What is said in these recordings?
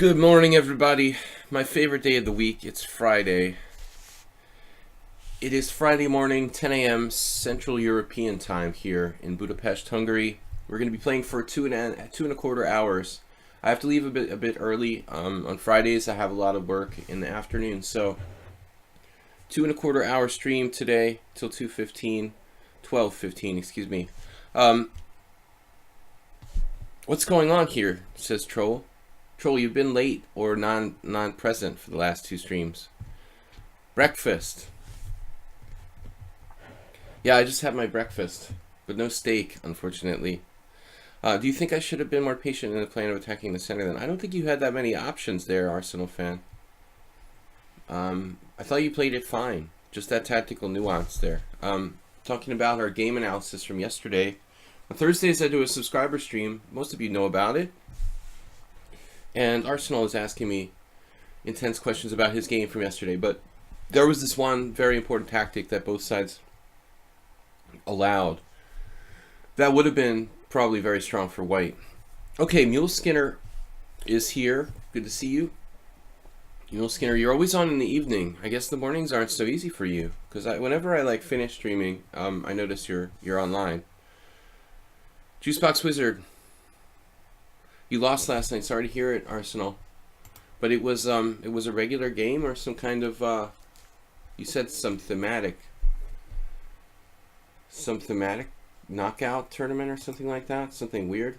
Good morning, everybody. My favorite day of the week. It's Friday. It is Friday morning, 10 a.m. Central European time here in Budapest, Hungary. We're going to be playing for two and a quarter hours. I have to leave a bit early. On Fridays, I have a lot of work in the afternoon, so 2.25 hour stream today till 12:15, excuse me. What's going on here? Says Troll. Troll, you've been late or non-present for the last two streams. Breakfast. Yeah, I just had my breakfast, but no steak, unfortunately. Do you think I should have been more patient in the plan of attacking the center then? I don't think you had that many options there, Arsenal fan. I thought you played it fine. Just that tactical nuance there. Talking about our game analysis from yesterday. On Thursdays I do a subscriber stream. Most of you know about it. And Arsenal is asking me intense questions about his game from yesterday. But there was this one very important tactic that both sides allowed. That would have been probably very strong for white. Okay, Mule Skinner is here. Good to see you. Mule Skinner, you're always on in the evening. I guess the mornings aren't so easy for you. Because whenever I finish streaming, I notice you're online. Juicebox Wizard. You lost last night. Sorry to hear it, Arsenal. But it was a regular game or some kind of you said some thematic knockout tournament or something like that. Something weird.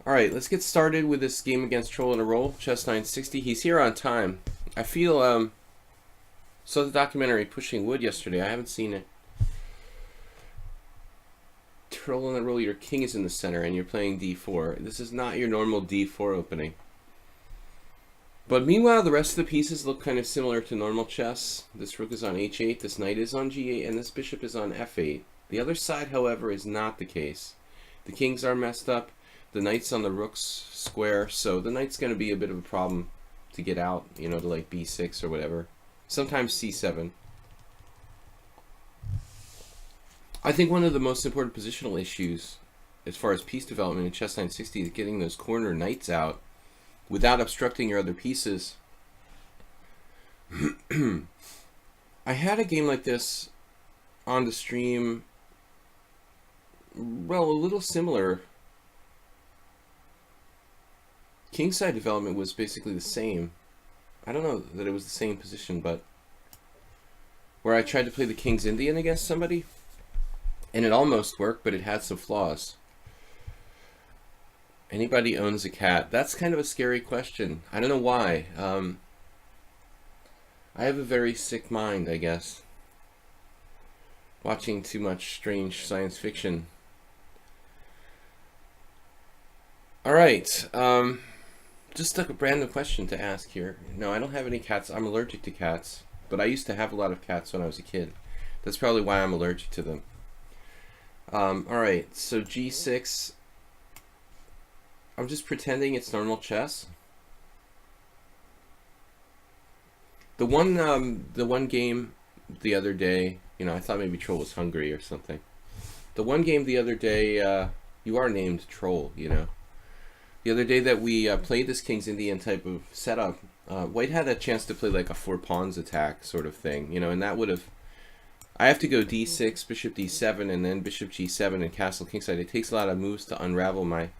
All right, let's get started with this game against Troll in a Roll. Chess 960. He's here on time. I feel saw the documentary Pushing Wood yesterday. I haven't seen it. Troll in a Roll, your king is in the center and you're playing d4. This is not your normal d4 opening. But meanwhile, the rest of the pieces look kind of similar to normal chess. This rook is on h8, this knight is on g8, and this bishop is on f8. The other side, however, is not the case. The kings are messed up, the knight's on the rook's square, so the knight's going to be a bit of a problem to get out, to b6 or whatever. Sometimes c7. I think one of the most important positional issues as far as piece development in chess 960 is getting those corner knights out without obstructing your other pieces. I had a game like this on the stream, well, a little similar. Kingside development was basically the same. I don't know that it was the same position, but where I tried to play the King's Indian against somebody. And it almost worked, but it had some flaws. Anybody owns a cat? That's kind of a scary question. I don't know why. I have a very sick mind, I guess. Watching too much strange science fiction. Alright. Just a random question to ask here. No, I don't have any cats. I'm allergic to cats. But I used to have a lot of cats when I was a kid. That's probably why I'm allergic to them. Alright, so g6. I'm just pretending it's normal chess. The one game the other day, I thought maybe Troll was hungry or something. The one game the other day, you are named Troll, The other day that we played this King's Indian type of setup, White had a chance to play like a 4 pawns attack sort of thing, and that would have... I have to go d6, bishop d7, and then bishop g7 and castle kingside. It takes a lot of moves to unravel my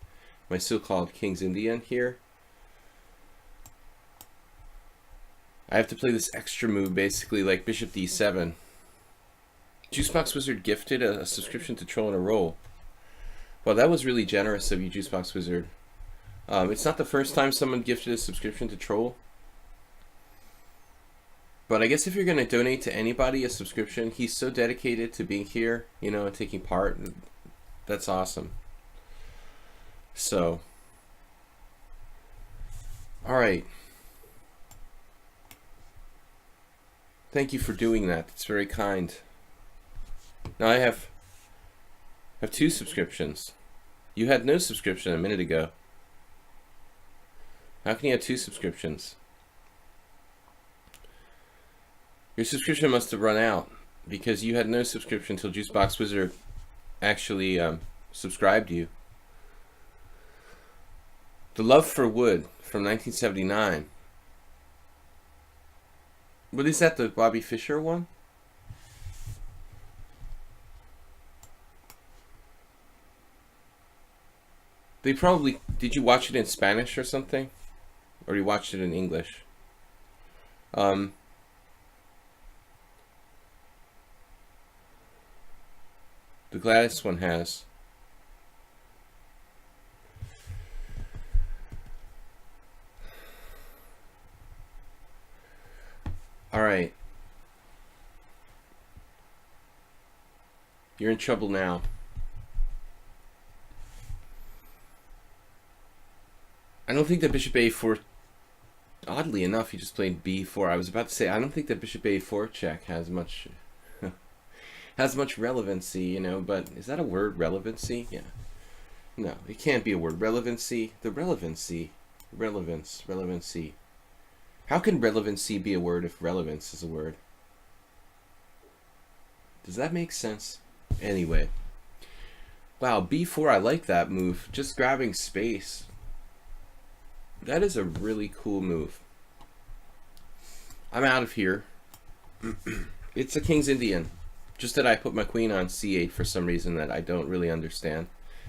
so-called King's Indian here. I have to play this extra move, basically, like bishop d7. Juicebox Wizard gifted a subscription to Troll in a Roll. Well, that was really generous of you, Juicebox Wizard. It's not the first time someone gifted a subscription to Troll. But I guess if you're going to donate to anybody a subscription, he's so dedicated to being here, and taking part. That's awesome. So, all right. Thank you for doing that. It's very kind. Now I have 2 subscriptions. You had no subscription a minute ago. How can you have 2 subscriptions? Your subscription must have run out because you had no subscription until Juicebox Wizard actually subscribed you. The love for wood from 1979. What is that, the Bobby Fischer one? They probably... Did you watch it in Spanish or something? Or you watched it in English? The Gladys one has. Alright. You're in trouble now. I don't think that bishop a4... Oddly enough, he just played b4. I was about to say, I don't think that bishop a4 check has much... has much relevancy, you know, but is that a word, relevancy? Yeah. No, it can't be a word. Relevancy, the relevancy, relevancy. How can relevancy be a word if relevance is a word? Does that make sense? Anyway. Wow, b4, I like that move. Just grabbing space. That is a really cool move. I'm out of here. It's a King's Indian. Just that I put my queen on c8 for some reason that I don't really understand.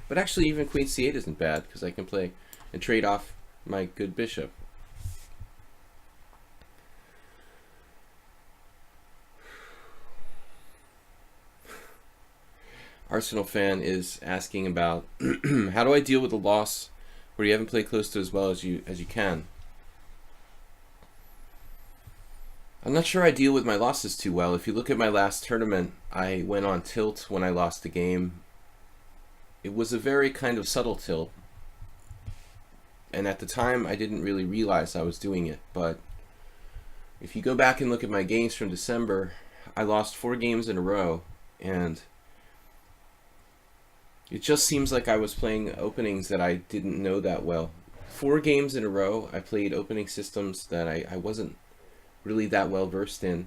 But actually even queen c8 isn't bad because I can play and trade off my good bishop. Arsenal fan is asking about how do I deal with a loss where you haven't played close to as well as you can. I'm not sure I deal with my losses too well. If you look at my last tournament, I went on tilt when I lost the game. It was a very kind of subtle tilt. And at the time, I didn't really realize I was doing it. But if you go back and look at my games from December, I lost 4 games in a row. And it just seems like I was playing openings that I didn't know that well. 4 games in a row, I played opening systems that I wasn't really that well versed in.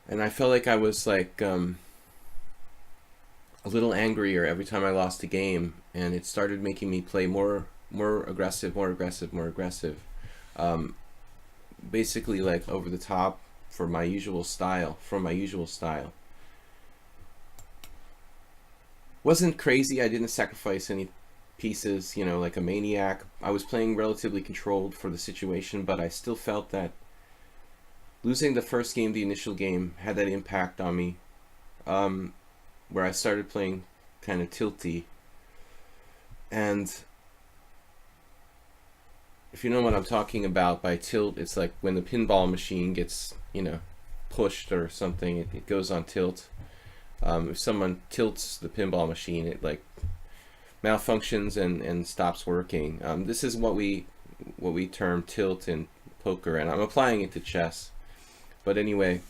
And I felt like I was like a little angrier every time I lost a game, and it started making me play more aggressive. Basically like over the top from my usual style. Wasn't crazy. I didn't sacrifice any pieces, you know, like a maniac. I was playing relatively controlled for the situation, but I still felt that losing the first game, the initial game, had that impact on me, where I started playing kind of tilty. And if you know what I'm talking about by tilt, it's like when the pinball machine gets, you know, pushed or something, it goes on tilt. If someone tilts the pinball machine, it like malfunctions and stops working. This is what we term tilt in poker, and I'm applying it to chess. But anyway,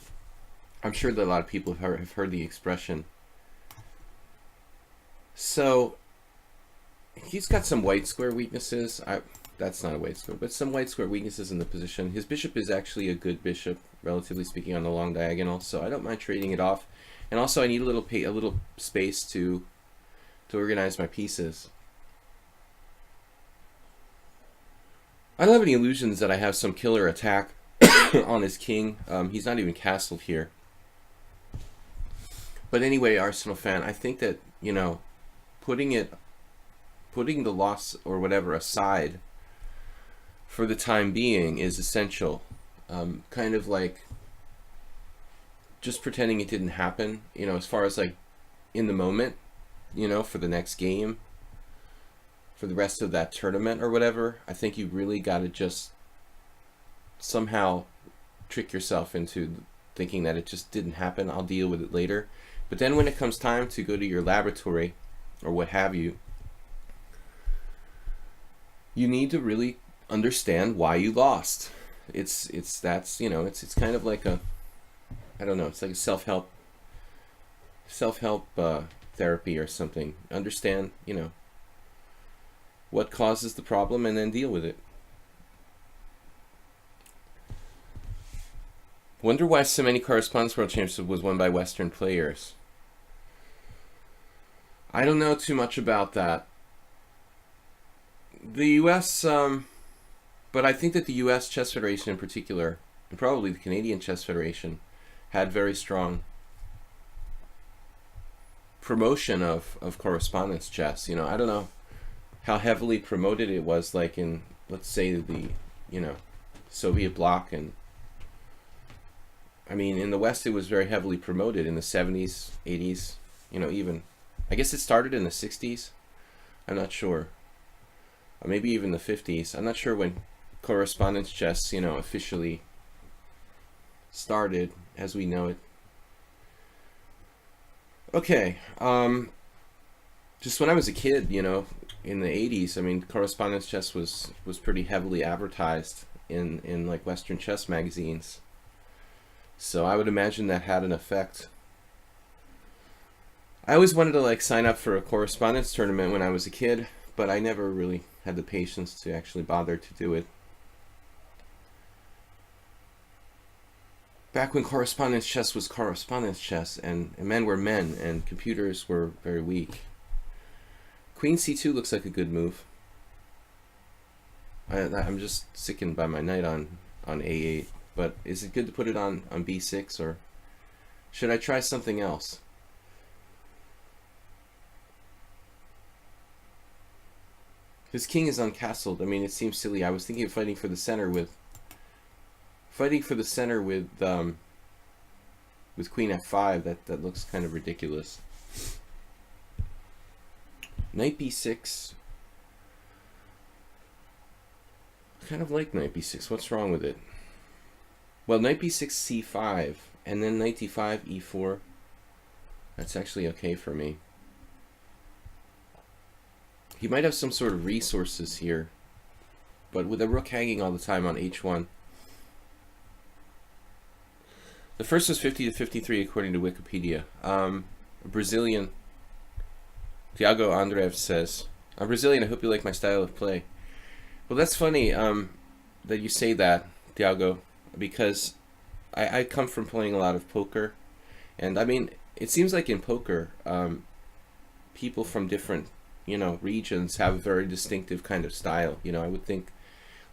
I'm sure that a lot of people have heard the expression. So he's got some white square weaknesses. That's not a white square, but some white square weaknesses in the position. His bishop is actually a good bishop, relatively speaking, on the long diagonal, so I don't mind trading it off. And also, I need a little space to organize my pieces. I don't have any illusions that I have some killer attack on his king. He's not even castled here. But anyway, Arsenal fan, I think that, you know, putting the loss or whatever aside for the time being is essential. Kind of like just pretending it didn't happen, you know, as far as like in the moment, you know, for the next game, for the rest of that tournament or whatever. I think you really got to just somehow trick yourself into thinking that it just didn't happen. I'll deal with it later. But then when it comes time to go to your laboratory or what have you, you need to really understand why you lost. That's you know, it's kind of like a, I don't know, it's like a self-help therapy or something. Understand, you know, what causes the problem and then deal with it. Wonder why so many Correspondence World Championships was won by Western players. I don't know too much about that. The U.S., but I think that the U.S. Chess Federation in particular, and probably the Canadian Chess Federation, had very strong promotion of correspondence chess. You know, I don't know how heavily promoted it was, like in, let's say, the, you know, Soviet bloc, and I mean in the West it was very heavily promoted in the 70s, 80s, you know, even I guess it started in the 60s. I'm not sure. Or maybe even the 50s. I'm not sure when correspondence chess, you know, officially started as we know it. Okay, just when I was a kid, you know, in the 80s, I mean, correspondence chess was pretty heavily advertised in like Western chess magazines. So I would imagine that had an effect. I always wanted to like sign up for a correspondence tournament when I was a kid, but I never really had the patience to actually bother to do it. Back when correspondence chess was correspondence chess, and men were men, and computers were very weak. Queen c2 looks like a good move. I'm just sickened by my knight on a8, but is it good to put it on b6, or should I try something else? His king is uncastled. I mean, it seems silly. I was thinking of fighting for the center with queen f5. That looks kind of ridiculous. Knight b6. I kind of like knight b6. What's wrong with it? Well, knight b6 c5 and then knight d5 e4. That's actually okay for me. He might have some sort of resources here, but with the rook hanging all the time on h1. The first was 50 to 53 according to Wikipedia. Brazilian, Thiago Andreev says, I'm Brazilian, I hope you like my style of play. Well, that's funny that you say that, Thiago, because I come from playing a lot of poker, and I mean, it seems like in poker, people from different, you know, regions have a very distinctive kind of style. You know, I would think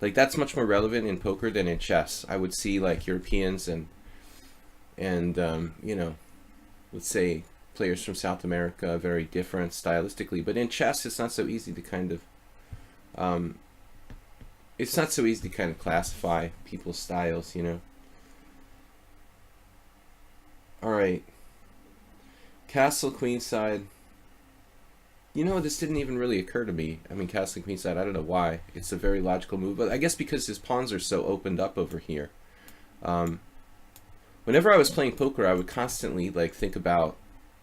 like that's much more relevant in poker than in chess. I would see like Europeans and you know, let's say players from South America, very different stylistically. But in chess, it's not so easy to kind of classify people's styles, you know. All right, castle queenside. You know, this didn't even really occur to me. I mean, castling queenside, I don't know why. It's a very logical move, but I guess because his pawns are so opened up over here. Whenever I was playing poker, I would constantly like think about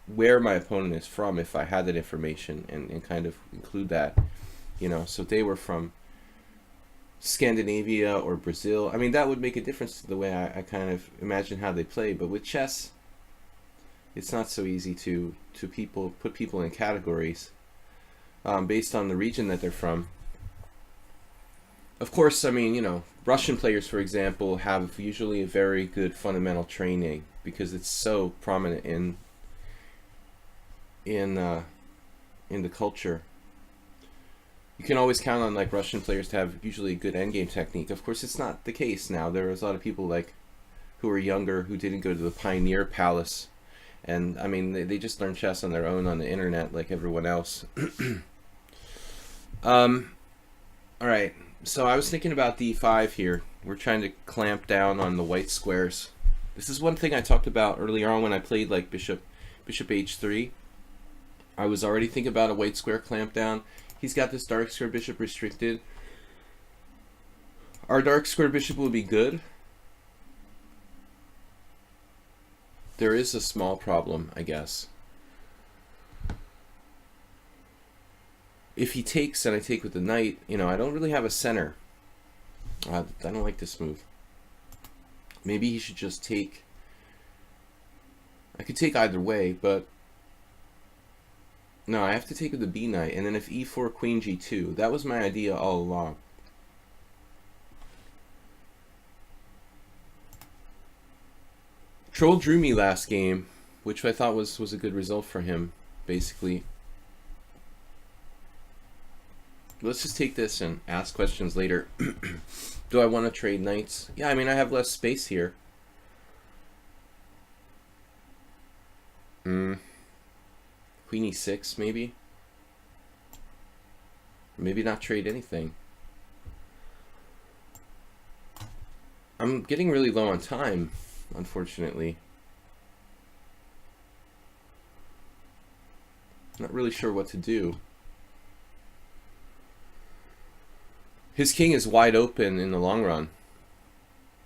where my opponent is from if I had that information, and kind of include that, you know. So they were from Scandinavia or Brazil. I mean, that would make a difference to the way I kind of imagine how they play. But with chess, it's not so easy to put people in categories based on the region that they're from. Of course, I mean, you know, Russian players, for example, have usually a very good fundamental training because it's so prominent in the culture. You can always count on like Russian players to have usually a good endgame technique. Of course, it's not the case now. There was a lot of people like who were younger who didn't go to the Pioneer Palace, and I mean they just learned chess on their own on the internet like everyone else. All right. So I was thinking about d5 here. We're trying to clamp down on the white squares. This is one thing I talked about earlier on when I played like bishop h3. I was already thinking about a white square clamp down. He's got this dark square bishop restricted. Our dark square bishop will be good. There is a small problem, I guess. If he takes and I take with the knight, you know, I don't really have a center. I don't like this move. Maybe he should just take. I could take either way, but no, I have to take with the b knight, and then if e4 queen g2. That was my idea all along. Troll drew me last game, which I thought was a good result for him, basically. Let's just take this and ask questions later. Do I want to trade knights? Yeah, I mean, I have less space here. Queen e6, maybe? Maybe not trade anything. I'm getting really low on time, unfortunately. Not really sure what to do. His king is wide open in the long run,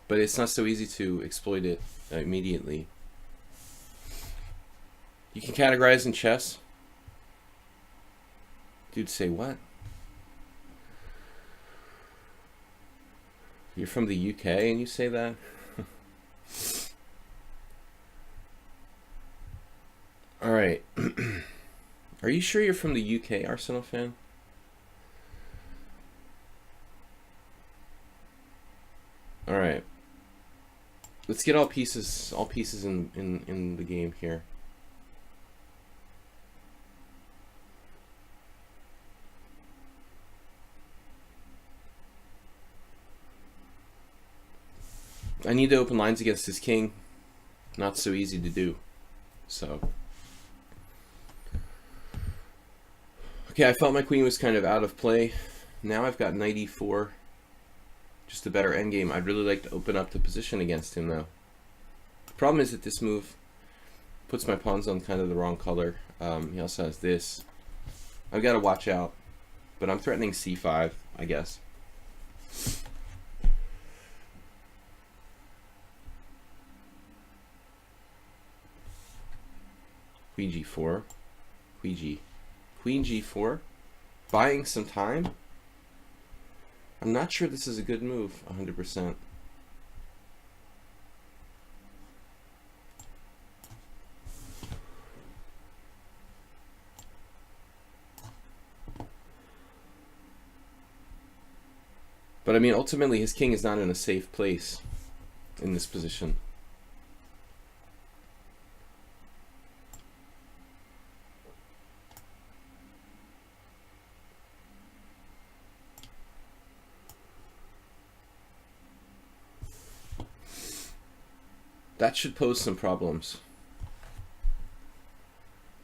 but it's not so easy to exploit it immediately. You can categorize in chess. Dude, say what? You're from the UK and you say that? Alright. Are you sure you're from the UK, Arsenal fan? Alright. Let's get all pieces in the game here. I need to open lines against his king. Not so easy to do. So. Okay, I felt my queen was kind of out of play. Now I've got knight e4. Just a better endgame. I'd really like to open up the position against him though. The problem is that this move puts my pawns on kind of the wrong color. He also has this. I've got to watch out. But I'm threatening c5, I guess. Queen g4, Queen g4, buying some time. I'm not sure this is a good move, 100%. But I mean, ultimately his king is not in a safe place in this position. That should pose some problems.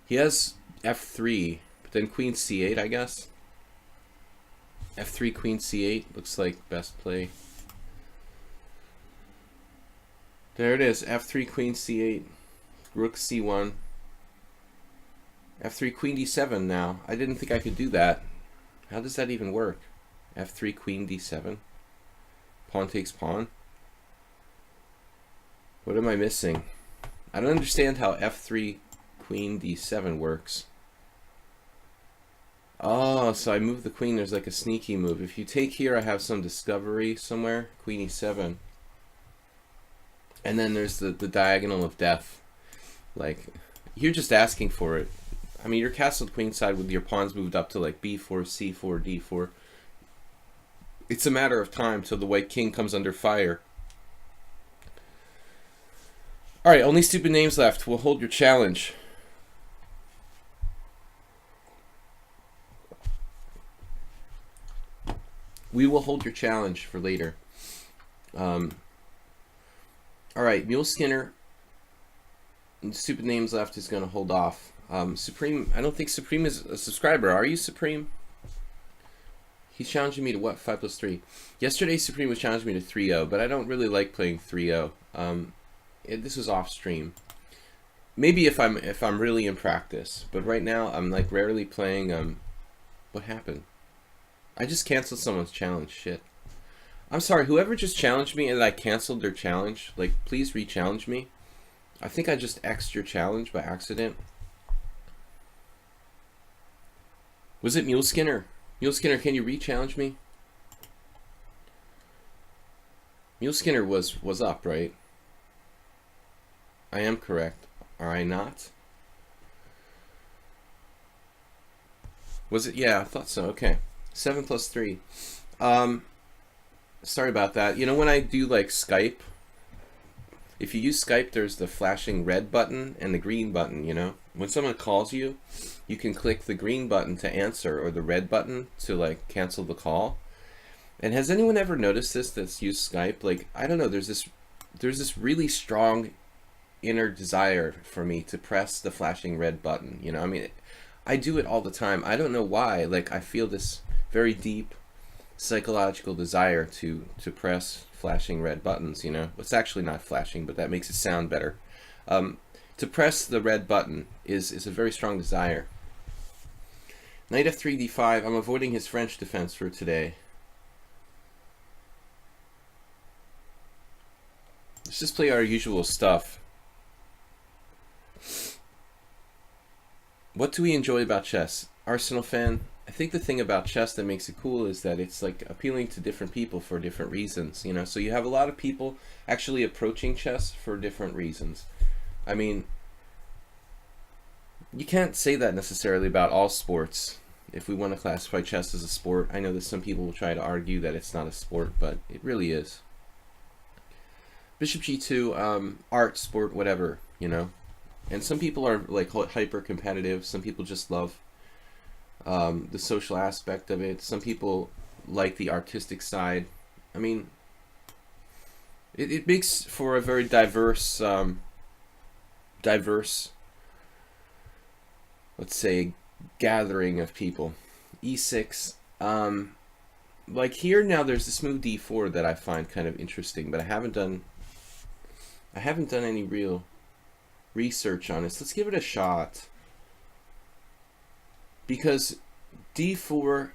He has f3, but then queen c8, I guess. f3, queen c8 looks like best play. There it is, f3, queen c8, rook c1, f3, queen d7 now. I didn't think I could do that. How does that even work? f3, queen d7, pawn takes pawn. What am I missing? I don't understand how f3 queen d7 works. Oh, so I move the queen. There's like a sneaky move. If you take here, I have some discovery somewhere. Queen e7. And then there's the diagonal of death. Like, you're just asking for it. I mean, you're castled queenside with your pawns moved up to like b4, c4, d4. It's a matter of time till the white king comes under fire. Alright, only stupid names left. We'll hold your challenge. We will hold your challenge for later. Alright, Mule Skinner. Stupid names left is going to hold off. Supreme, I don't think Supreme is a subscriber. Are you, Supreme? He's challenging me to what? 5+3. Yesterday, Supreme was challenging me to 3-0, but I don't really like playing 3-0. This was off stream. Maybe if I'm really in practice, but right now I'm like rarely playing. What happened? I just canceled someone's challenge. Shit. I'm sorry. Whoever just challenged me and I canceled their challenge, like please re-challenge me. I think I just X'd your challenge by accident. Was it Mule Skinner? Mule Skinner, can you re-challenge me? Mule Skinner was up, right? I am correct. Are I not? Was it? Yeah, I thought so. Okay. 7+3. Sorry about that. You know, when I do like Skype, If you use Skype, there's the flashing red button and the green button, you know? When someone calls you, you can click the green button to answer or the red button to like cancel the call. And has anyone ever noticed this that's used Skype? Like, I don't know, there's this really strong inner desire for me to press the flashing red button, you know? I mean, I do it all the time. I don't know why. Like, I feel this very deep psychological desire to press flashing red buttons, you know? It's actually not flashing, but that makes it sound better. To press the red button is a very strong desire. Knight f3, d5. I'm avoiding his French defense for today. Let's just play our usual stuff. What do we enjoy about chess? Arsenal fan, I think the thing about chess that makes it cool is that it's like appealing to different people for different reasons, you know? So you have a lot of people actually approaching chess for different reasons. I mean, you can't say that necessarily about all sports. If we want to classify chess as a sport, I know that some people will try to argue that it's not a sport, but it really is. Bishop g2, art, sport, whatever, you know? And some people are like hyper competitive. Some people just love the social aspect of it. Some people like the artistic side. I mean, it makes for a very diverse, let's say, gathering of people. e6. Like here now, there's this move d4 that I find kind of interesting, but I haven't done any real research on it. So let's give it a shot, because d4,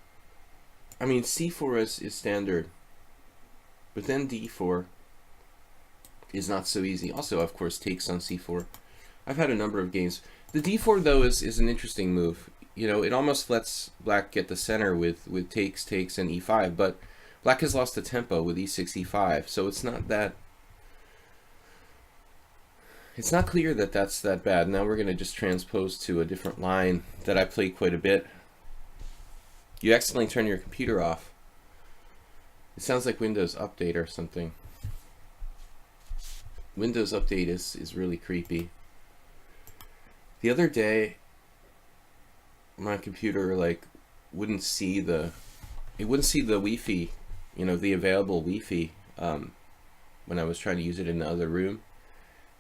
I mean c4 is standard, but then d4 is not so easy. Also, of course, takes on c4. I've had a number of games. The d4 though is an interesting move. You know, it almost lets black get the center with takes, and e5, but black has lost the tempo with e6, e5, so it's not that. It's not clear that that's that bad. Now we're going to just transpose to a different line that I play quite a bit. You accidentally turn your computer off. It sounds like Windows Update or something. Windows Update is really creepy. The other day, my computer like wouldn't see the Wi-Fi, you know, the available Wi-Fi when I was trying to use it in the other room.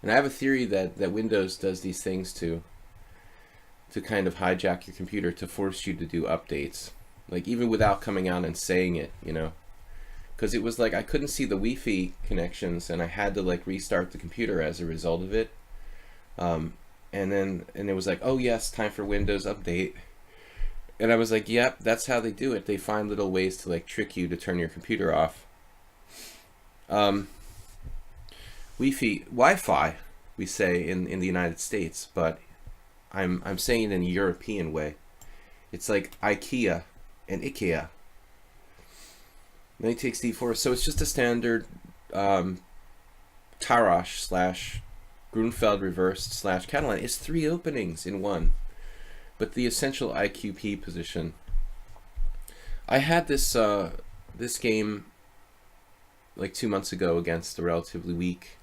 And I have a theory that Windows does these things to kind of hijack your computer to force you to do updates, like even without coming out and saying it, you know, because it was like I couldn't see the Wi-Fi connections and I had to like restart the computer as a result of it. And it was like, oh yes, time for Windows Update. And I was like, yep, that's how they do it. They find little ways to like trick you to turn your computer off. Wi-Fi, we say in the United States, but I'm saying it in a European way. It's like IKEA and IKEA. Knight takes d4, so it's just a standard Tarrasch / Grunfeld reversed / Catalan. It's 3 openings in one, but the essential IQP position. I had this this game like 2 months ago against a relatively weak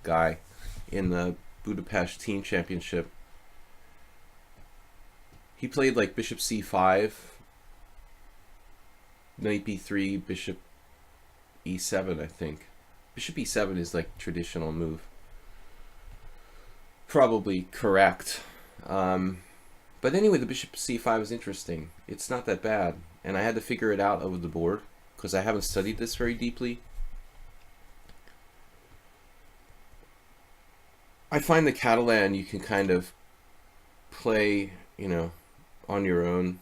guy in the Budapest team championship. He played like bishop c5, knight b3, bishop e7, I think. Bishop e7 is like traditional move. Probably correct. But anyway, the bishop c5 is interesting. It's not that bad. And I had to figure it out over the board because I haven't studied this very deeply. I find the Catalan you can kind of play, you know, on your own.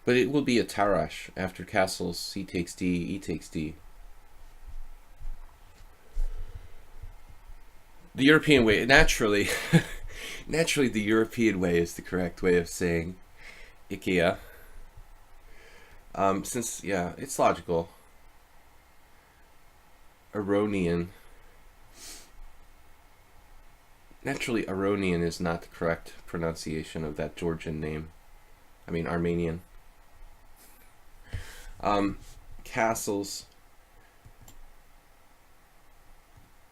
But it will be a Tarrasch after castles, c takes d, e takes d. The European way, naturally, naturally the European way is the correct way of saying IKEA. Since, yeah, it's logical. Aronian. Naturally, Aronian is not the correct pronunciation of that Georgian name. I mean Armenian. Castles.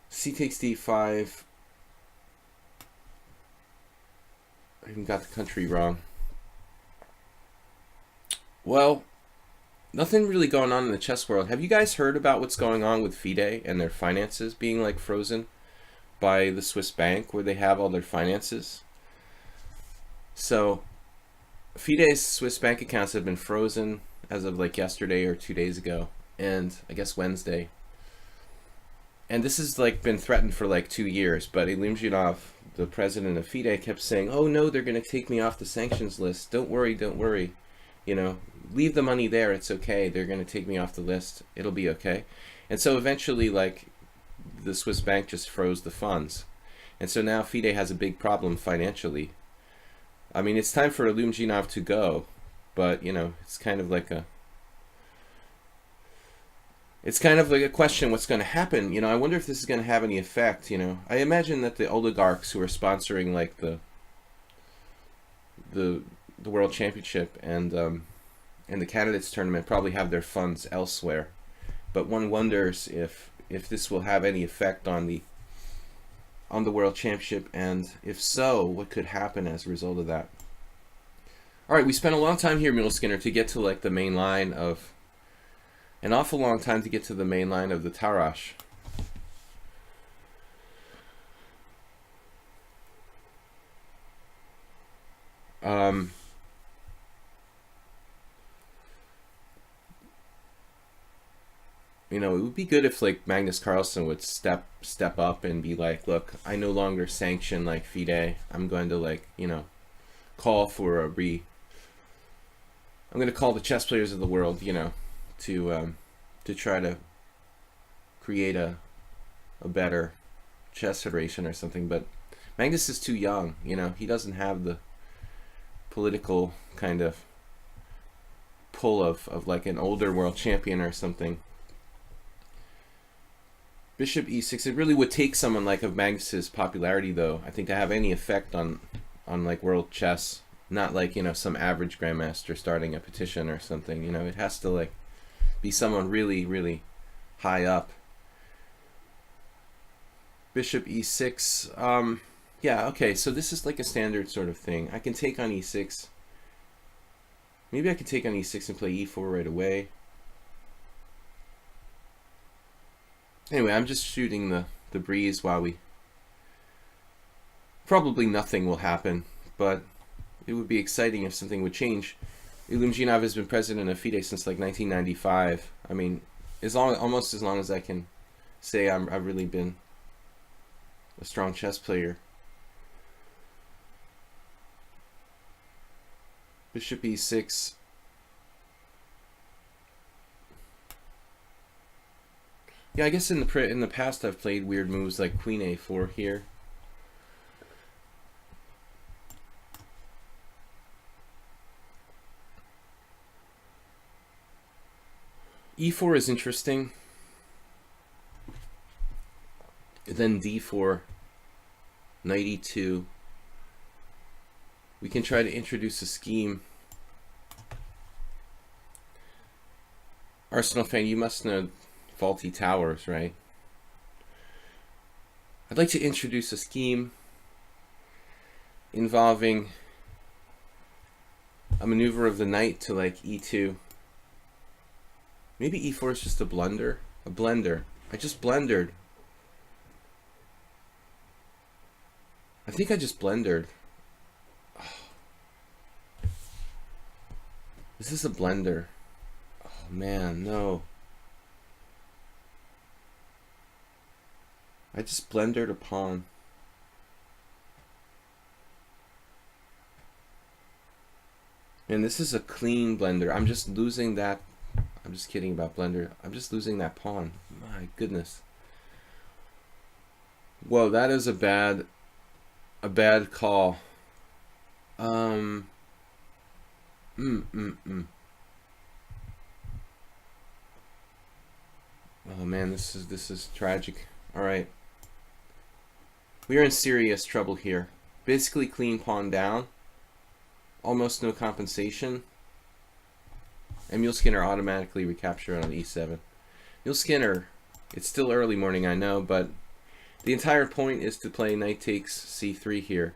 C takes d5. I even got the country wrong. Well, nothing really going on in the chess world. Have you guys heard about what's going on with FIDE and their finances being like frozen by the Swiss bank where they have all their finances? So FIDE's Swiss bank accounts have been frozen as of like yesterday or 2 days ago, and I guess Wednesday. And this has like been threatened for like 2 years, but Ilimzhinov, the president of FIDE, kept saying, "Oh no, they're going to take me off the sanctions list. Don't worry, don't worry. You know, leave the money there. It's okay. They're going to take me off the list. It'll be okay." And so eventually, like, the Swiss bank just froze the funds, and so now FIDE has a big problem financially. I mean, it's time for Ilimzhinov to go, but you know, it's kind of like a question what's going to happen. You know, I wonder if this is going to have any effect. You know, I imagine that the oligarchs who are sponsoring like the World Championship and the candidates tournament probably have their funds elsewhere, but one wonders if this will have any effect on the World Championship, and if so, what could happen as a result of that. All right, we spent a long time here, Mule Skinner, to get to like the main line of an awful long time to get to the main line of the Tarrasch. You know, it would be good if like Magnus Carlsen would step up and be like, "Look, I no longer sanction like FIDE. I'm going to like, you know, call for I'm going to call the chess players of the world, you know, to try to create a better chess federation or something." But Magnus is too young, you know. He doesn't have the political kind of pull of like an older world champion or something. Bishop e6. It really would take someone like of Magnus's popularity, though, I think, to have any effect on like world chess. Not like, you know, some average grandmaster starting a petition or something. You know, it has to like be someone really, really high up. Bishop e6. Yeah, okay, so this is like a standard sort of thing. I can take on e6. Maybe I could take on e6 and play e4 right away. Anyway, I'm just shooting the breeze while we... Probably nothing will happen, but it would be exciting if something would change. Ilimzhinov has been president of FIDE since like 1995. I mean, almost as long as I can say I've really been a strong chess player. Bishop e6. Yeah, I guess in the past I've played weird moves like queen a4 here. e4 is interesting. Then d4, knight e2. We can try to introduce a scheme. Arsenal fan, you must know faulty towers, right? I'd like to introduce a scheme involving a maneuver of the knight to like e2. Maybe e4 is just a blunder. A blender. I just blendered. I think I just blendered. Oh. Is this a blender? Oh man, no. I just blendered a pawn. And this is a clean blender. I'm just losing that. I'm just kidding about blender. I'm just losing that pawn. My goodness. Whoa, that is a bad call. Oh man, this is tragic. All right. We are in serious trouble here. Basically clean pawn down. almost no compensation. And Mule Skinner automatically recaptured on e7. Mule Skinner, it's still early morning, I know, but the entire point is to play knight takes c3 here.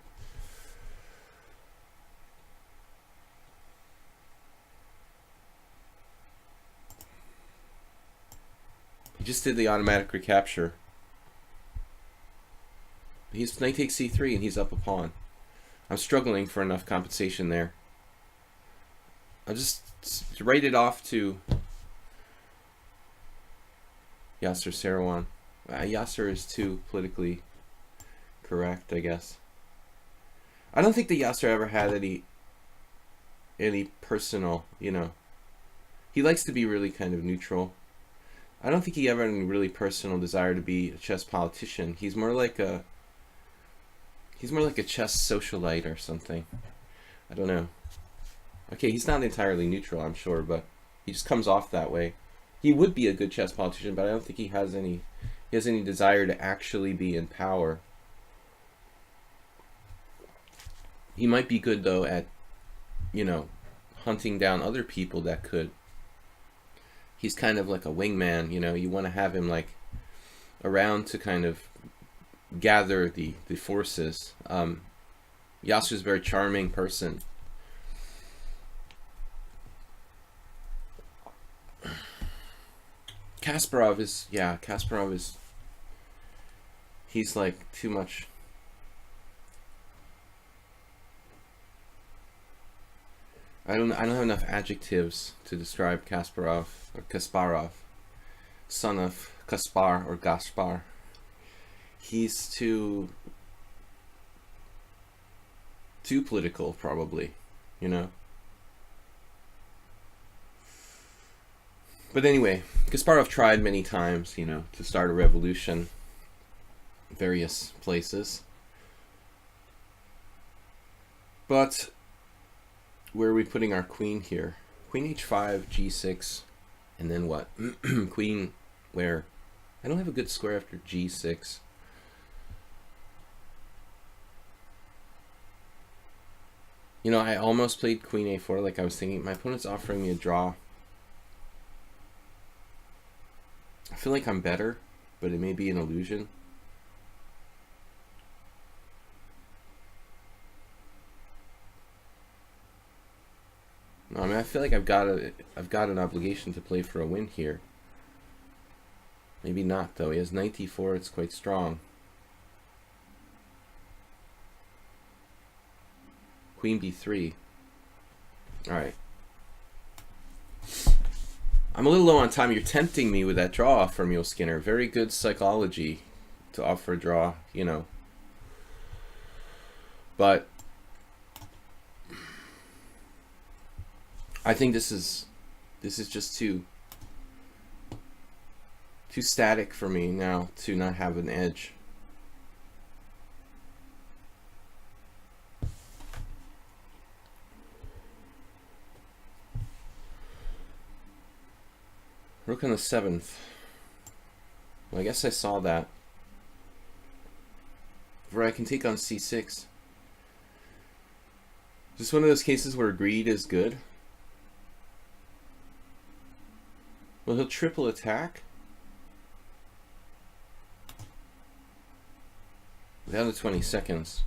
He just did the automatic recapture. He's knight takes c3 and he's up a pawn. I'm struggling for enough compensation there. I'll just write it off to Yasser Seirawan. Yasser is too politically correct, I guess. I don't think that Yasser ever had any personal, you know. He likes to be really kind of neutral. I don't think he ever had any really personal desire to be a chess politician. He's more like a chess socialite or something. I don't know. Okay, he's not entirely neutral, I'm sure, but he just comes off that way. He would be a good chess politician, but I don't think he has any desire to actually be in power. He might be good though at, you know, hunting down other people that could. He's kind of like a wingman, you know. You want to have him like around to kind of gather the forces. Yasser's a very charming person. Kasparov is, he's like too much. I don't have enough adjectives to describe Kasparov, or Kasparov, son of Kaspar or Gaspar. He's too political, probably, you know. But anyway, Kasparov tried many times, you know, to start a revolution in various places. But where are we putting our queen here? Queen h5, g6, and then what? Queen where? I don't have a good square after g6. You know, I almost played queen a4 like I was thinking. My opponent's offering me a draw. I feel like I'm better, but it may be an illusion. No, I mean, I feel like I've got an obligation to play for a win here. Maybe not though. He has knight d4. It's quite strong. Queen b3. All right. I'm a little low on time. You're tempting me with that draw from Mule Skinner. Very good psychology to offer a draw, you know. But I think this is just too static for me now to not have an edge. Rook on the 7th. Well, I guess I saw that. Where I can take on c6. Is this one of those cases where greed is good? Well, he'll triple attack. Down to 20 seconds.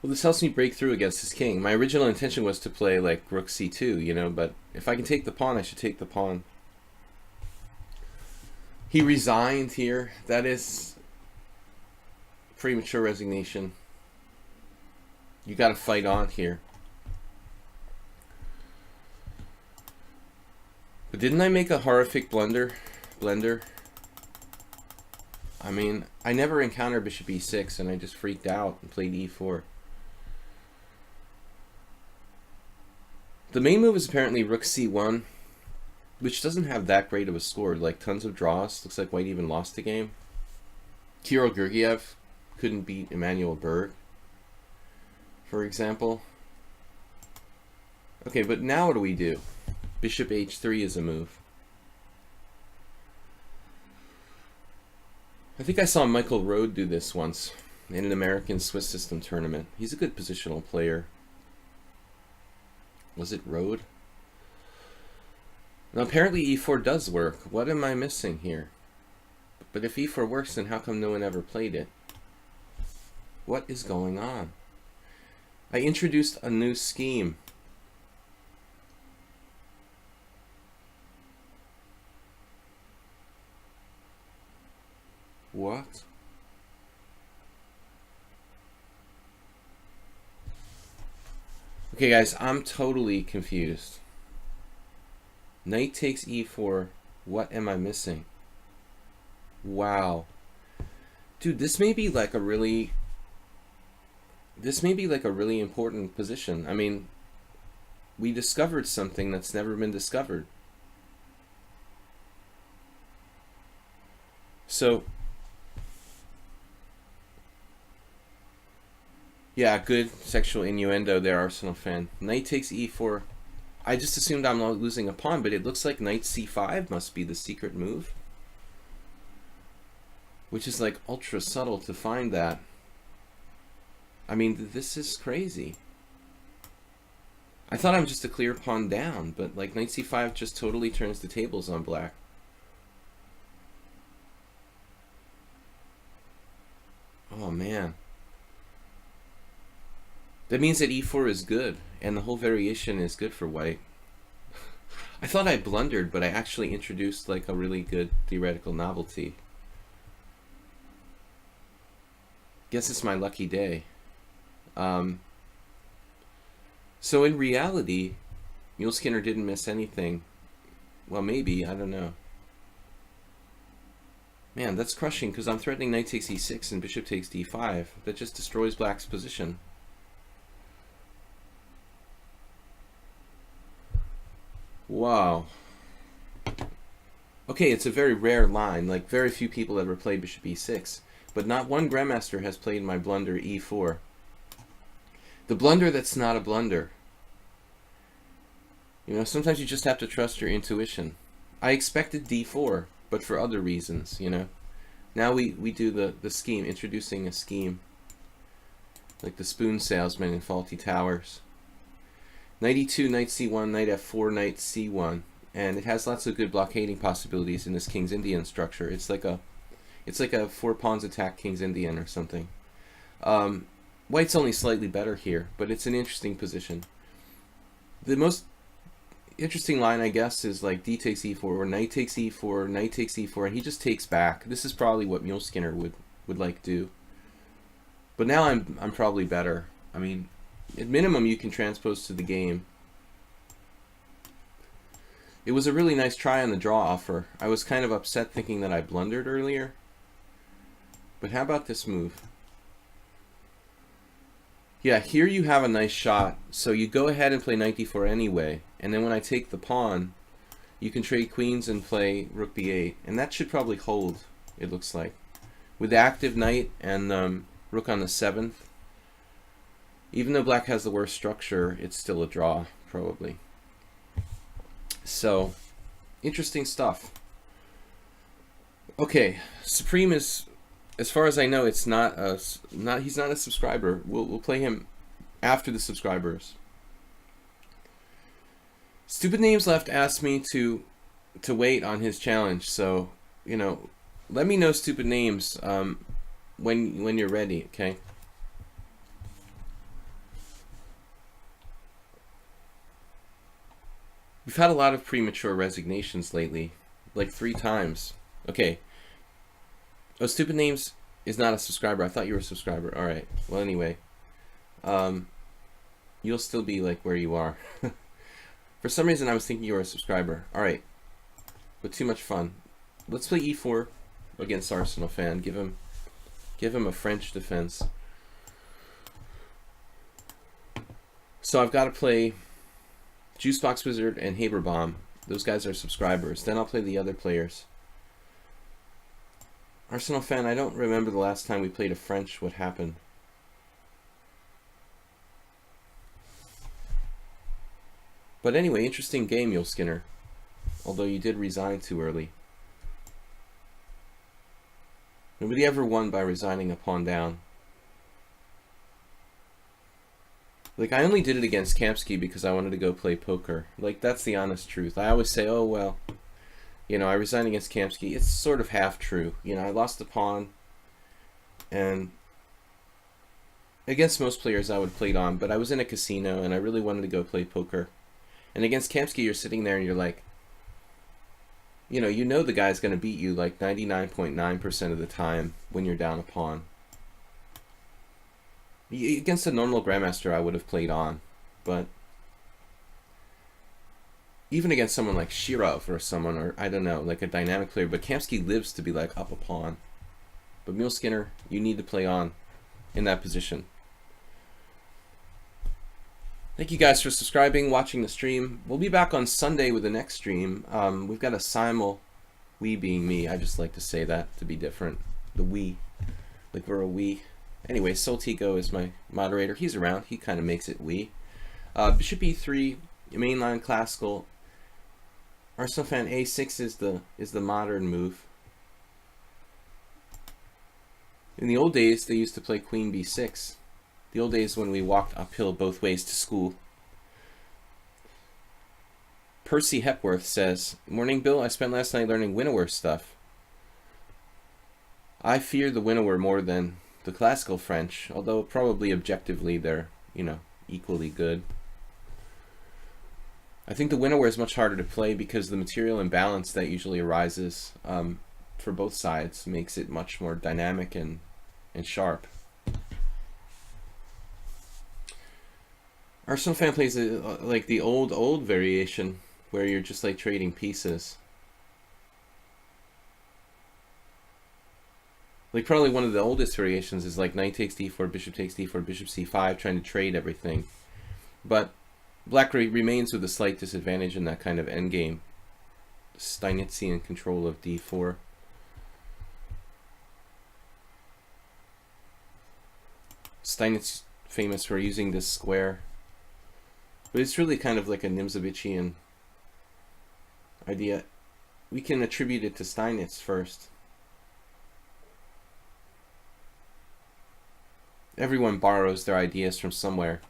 Well, this helps me break through against his king. My original intention was to play like rook c2, you know, but if I can take the pawn, I should take the pawn. He resigned here. That is premature resignation. You got to fight on here. But didn't I make a horrific blender? I mean, I never encountered bishop e6 and I just freaked out and played e4. The main move is apparently rook c1, which doesn't have that great of a score. Like tons of draws. Looks like white even lost the game. Kirill Gergiev couldn't beat Emanuel Berg, for example. Okay, but now what do we do? Bishop h3 is a move. I think I saw Michael Rode do this once. in an American Swiss system tournament. He's a good positional player. Was it Rode? Now apparently e4 does work. What am I missing here? But if e4 works, then how come no one ever played it? What is going on? I introduced a new scheme. What? Okay guys, I'm totally confused. Knight takes e4. What am I missing? Wow. Dude, this may be like a really important position. I mean, we discovered something that's never been discovered. So yeah, good sexual innuendo there, Arsenal fan. Knight takes e4. I just assumed I'm not losing a pawn, but it looks like knight c5 must be the secret move. Which is like ultra subtle to find that. I mean, this is crazy. I thought I'm just a clear pawn down, but like knight c5 just totally turns the tables on black. Oh man. That means that e4 is good, and the whole variation is good for white. I thought I blundered, but I actually introduced like a really good theoretical novelty. Guess it's my lucky day. So in reality, Mule Skinner didn't miss anything. Well, maybe, I don't know. Man, that's crushing, because I'm threatening knight takes e6 and bishop takes d5. That just destroys black's position. Wow. Okay, it's a very rare line. Like, very few people ever play bishop e6. But not one grandmaster has played my blunder e4. The blunder that's not a blunder. You know, sometimes you just have to trust your intuition. I expected d4, but for other reasons, you know. Now we do the scheme, introducing a scheme. Like the spoon salesman in Faulty Towers. Knight e2, knight c1, knight f4, knight c1. And it has lots of good blockading possibilities in this King's Indian structure. It's like a 4 pawns attack King's Indian or something. White's only slightly better here, but it's an interesting position. The most interesting line, I guess, is like d takes e4, or knight takes e4, knight takes e4, and he just takes back. This is probably what Mule Skinner would like do. But now I'm probably better. I mean, at minimum you can transpose to the game. It was a really nice try on the draw offer. I was kind of upset thinking that I blundered earlier. But how about this move? Yeah, here you have a nice shot. So you go ahead and play knight d4 anyway. And then when I take the pawn, you can trade queens and play rook b8. And that should probably hold, it looks like. With the active knight and rook on the 7th. Even though black has the worst structure, it's still a draw, probably. So, interesting stuff. Okay, Supreme is, as far as I know, it's he's not a subscriber. We'll play him after the subscribers. Stupid Names Left asked me to wait on his challenge, so you know, let me know, Stupid Names, when you're ready, okay? We've had a lot of premature resignations lately, like 3 times. Okay. Oh, Stupid Names is not a subscriber. I thought you were a subscriber. All right. Well, anyway, you'll still be like where you are. For some reason, I was thinking you were a subscriber. All right, but too much fun. Let's play e4 against Arsenal fan. Give him a French defense. So I've got to play Juicebox Wizard and Haberbomb. Those guys are subscribers. Then I'll play the other players. Arsenal fan, I don't remember the last time we played a French. What happened? But anyway, interesting game, Mule Skinner. Although you did resign too early. Nobody ever won by resigning a pawn down. Like, I only did it against Kamsky because I wanted to go play poker. Like, that's the honest truth. I always say, oh, well, you know, I resigned against Kamsky. It's sort of half true. You know, I lost the pawn, and against most players I would have played on, but I was in a casino, and I really wanted to go play poker. And against Kamsky, you're sitting there, and you're like, you know the guy's going to beat you like 99.9% of the time when you're down a pawn. Against a normal grandmaster, I would have played on, but even against someone like Shirov or someone, or I don't know, like a dynamic player, but Kamsky lives to be like up a pawn. But Mule Skinner, you need to play on in that position. Thank you guys for subscribing, watching the stream. We'll be back on Sunday with the next stream. We've got a simul, we being me. I just like to say that to be different. The we, like we're a we. Anyway, Soltico is my moderator. He's around. He kind of makes it we. Bishop e3, mainline classical. Arsenal fan a6 is the modern move. In the old days, they used to play queen b6. The old days when we walked uphill both ways to school. Percy Hepworth says, "Morning, Bill. I spent last night learning Winnower stuff. I fear the Winnower more than the classical French, although probably objectively they're, you know, equally good. I think the Winnower is much harder to play because the material imbalance that usually arises for both sides makes it much more dynamic and sharp." Arsenal fan plays like the old variation where you're just like trading pieces. Like probably one of the oldest variations is like knight takes d4, bishop takes d4, bishop c5, trying to trade everything. But black remains with a slight disadvantage in that kind of endgame. Steinitzian control of d4. Steinitz famous for using this square. But it's really kind of like a Nimzovician idea. We can attribute it to Steinitz first. Everyone borrows their ideas from somewhere.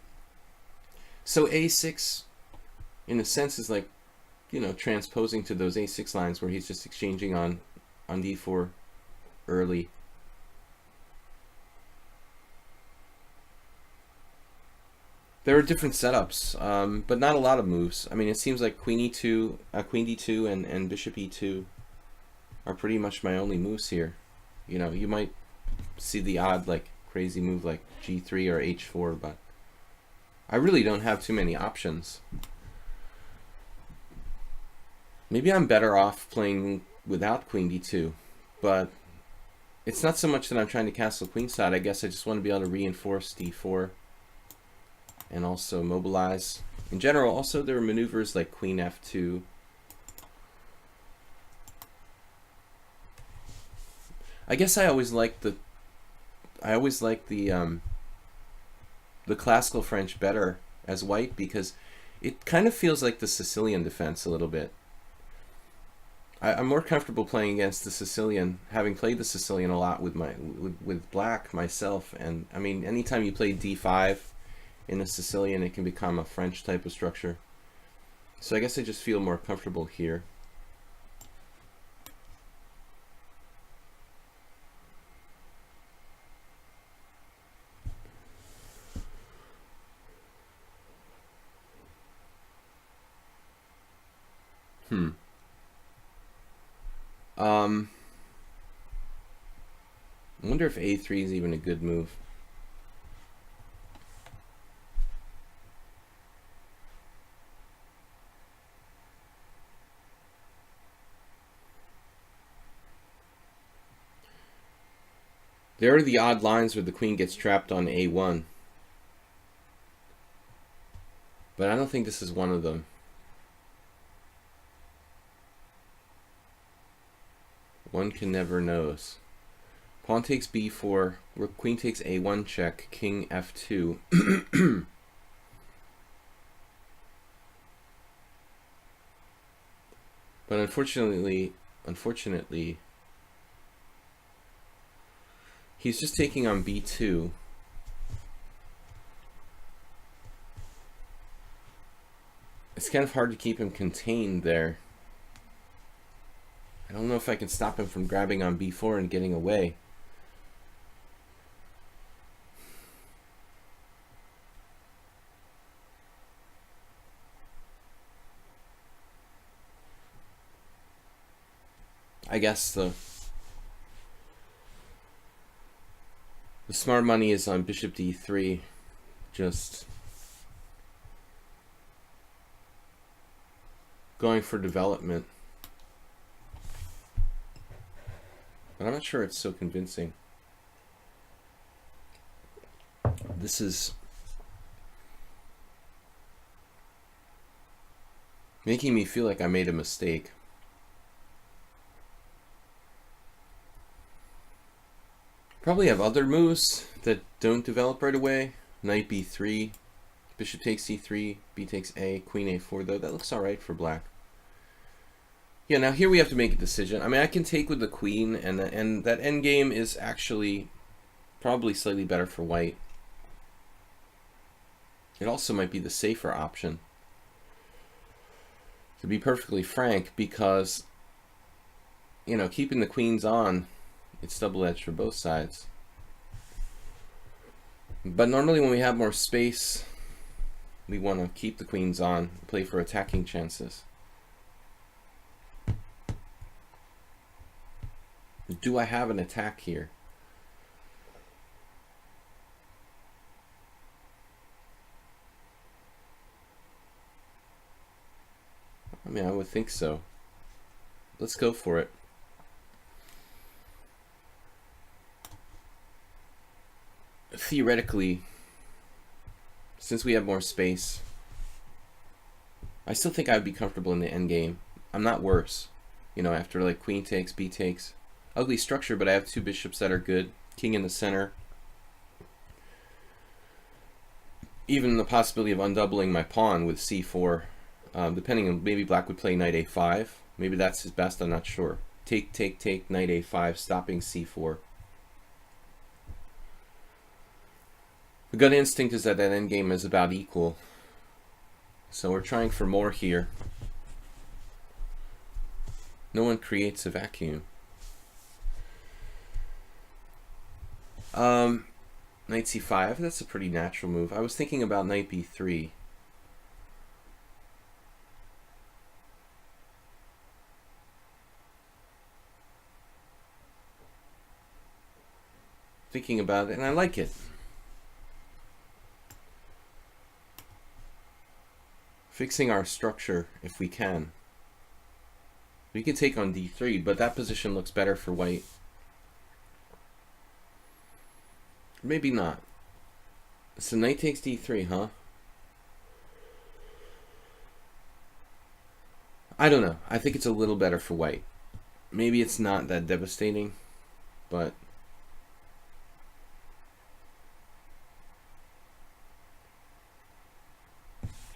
So a6, in a sense, is like, you know, transposing to those a6 lines where he's just exchanging on d4 early. There are different setups, but not a lot of moves. I mean, it seems like queen e2, queen d2, and bishop e2 are pretty much my only moves here. You know, you might see the odd, like, crazy move like g3 or h4, but I really don't have too many options. Maybe I'm better off playing without queen d2, but it's not so much that I'm trying to castle queenside. I guess I just want to be able to reinforce d4 and also mobilize. In general, also there are maneuvers like queen f2. I guess I always like the classical French better as white because it kind of feels like the Sicilian defense a little bit. I'm more comfortable playing against the Sicilian, having played the Sicilian a lot with black myself. And I mean, anytime you play d5 in a Sicilian, it can become a French type of structure. So I guess I just feel more comfortable here. I wonder if a3 is even a good move. There are the odd lines where the queen gets trapped on a1. But I don't think this is one of them. One can never knows. Pawn takes b4, rook queen takes a1 check, king f2. But unfortunately, he's just taking on b2. It's kind of hard to keep him contained there. I don't know if I can stop him from grabbing on b4 and getting away. I guess the smart money is on bishop d3, just going for development. But I'm not sure it's so convincing. This is making me feel like I made a mistake. Probably have other moves that don't develop right away. Knight b3, bishop takes c3, b takes a, queen a4, though that looks alright for black. Yeah, now here we have to make a decision. I mean, I can take with the queen, and that endgame is actually probably slightly better for white. It also might be the safer option, to be perfectly frank, because, you know, keeping the queens on, it's double-edged for both sides. But normally when we have more space, we want to keep the queens on, play for attacking chances. Do I have an attack here? I mean, I would think so. Let's go for it. Theoretically, since we have more space, I still think I would be comfortable in the endgame. I'm not worse. You know, after like queen takes, b takes. Ugly structure, but I have two bishops that are good. King in the center. Even the possibility of undoubling my pawn with c4. Depending on, maybe black would play knight a5. Maybe that's his best, I'm not sure. Take, take, take, knight a5, stopping c4. The gut instinct is that that endgame is about equal. So we're trying for more here. No one creates a vacuum. Knight c5, that's a pretty natural move. I was thinking about knight b3. Thinking about it, and I like it. Fixing our structure if we can. We can take on d3, but that position looks better for white. Maybe not. So knight takes d3, huh? I don't know. I think it's a little better for white. Maybe it's not that devastating, but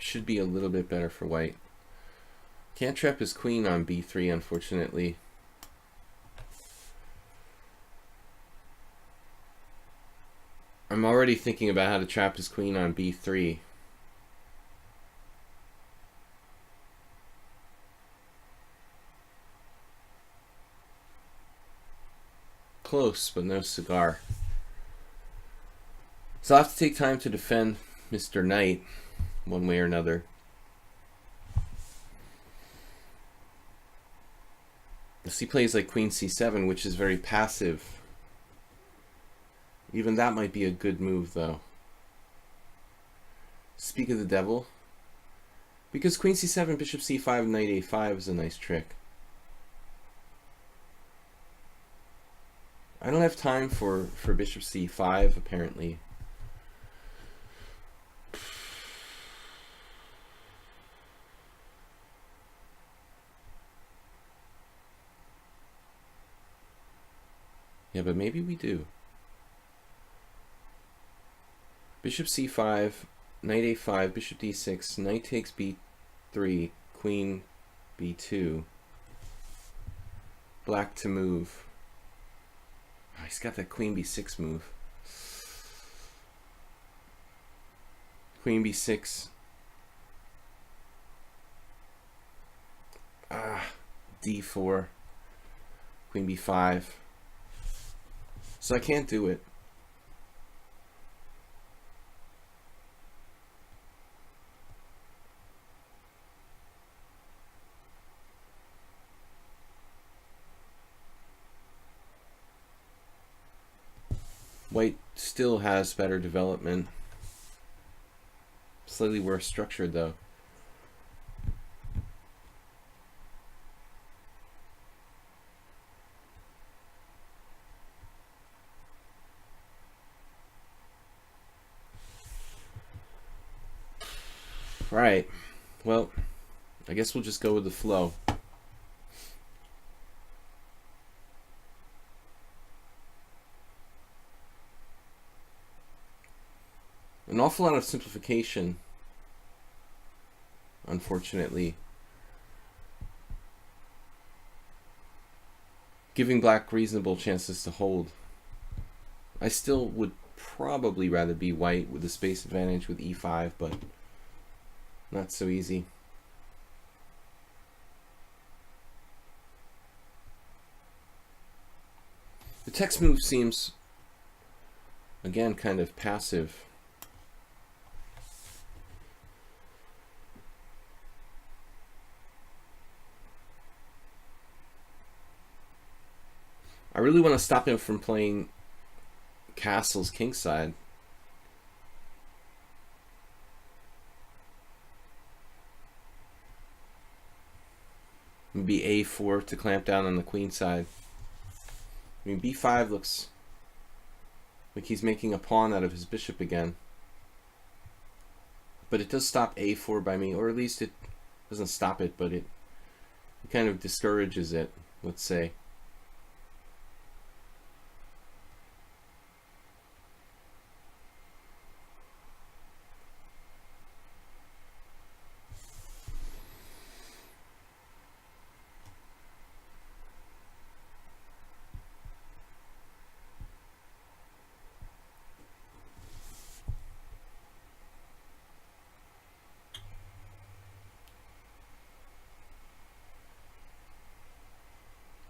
should be a little bit better for white. Can't trap his queen on b3, unfortunately. I'm already thinking about how to trap his queen on b3. Close, but no cigar. So I'll have to take time to defend Mr. Knight, one way or another. If he plays like queen c7, which is very passive, even that might be a good move, though. Speak of the devil. Because queen c7, bishop c5, knight a5 is a nice trick. I don't have time for bishop c5, apparently. Yeah, but maybe we do. Bishop c5, knight a5, bishop d6, knight takes b3, queen b2. Black to move. Oh, he's got that queen b6 move. Queen b6. D4, Queen B5. So I can't do it. White still has better development. Slightly worse structured though. Right. Well, I guess we'll just go with the flow. An awful lot of simplification, unfortunately. Giving black reasonable chances to hold. I still would probably rather be white with the space advantage with E5, but not so easy. The text move seems, again, kind of passive. I really want to stop him from playing castles kingside. Maybe A4 to clamp down on the queen side. I mean, B5 looks like he's making a pawn out of his bishop again. But it does stop A4 by me, or at least it doesn't stop it, but it kind of discourages it, let's say.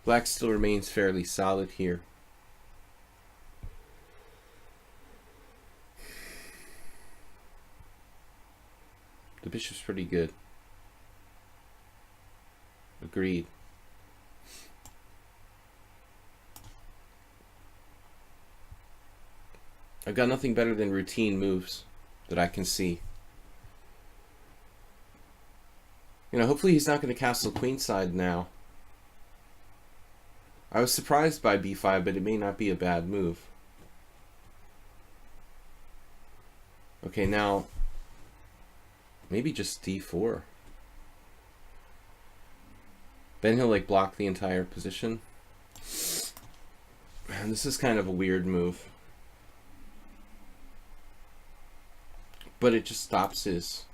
Black still remains fairly solid here. The bishop's pretty good. Agreed. I've got nothing better than routine moves that I can see. You know, hopefully he's not going to castle queenside now. I was surprised by B5, but it may not be a bad move. Okay, now maybe just D4. Then he'll like block the entire position. Man, this is kind of a weird move. But it just stops his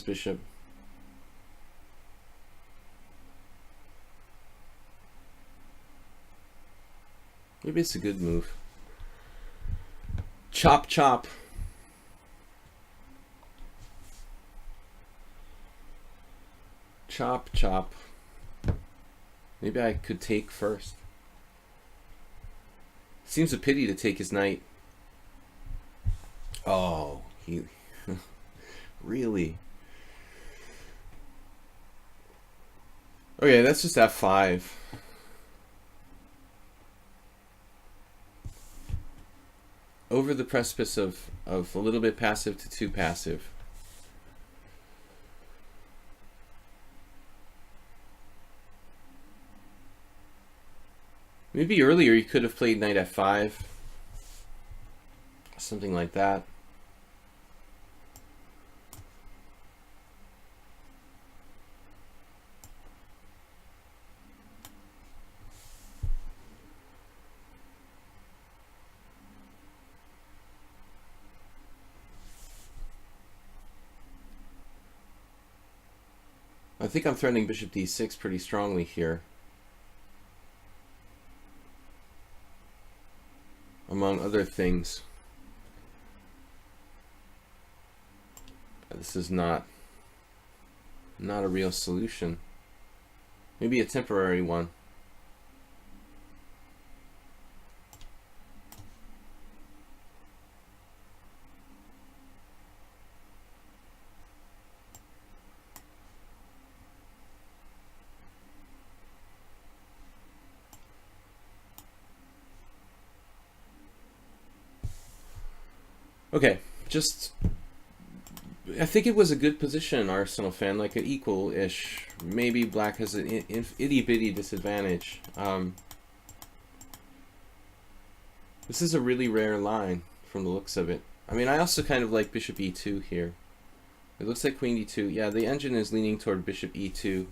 bishop. Maybe it's a good move. Chop, chop. Chop, chop. Maybe I could take first. Seems a pity to take his knight. Oh, he... really? Okay, that's just F5. Over the precipice of a little bit passive to too passive. Maybe earlier you could have played knight F5. Something like that. I think I'm threatening bishop d6 pretty strongly here. Among other things. This is not not a real solution. Maybe a temporary one. Okay, just I think it was a good position, Arsenal fan, like an equal-ish. Maybe black has an itty-bitty disadvantage. This is a really rare line from the looks of it. I mean, I also kind of like bishop e2 here. It looks like queen d2. Yeah, the engine is leaning toward bishop e2.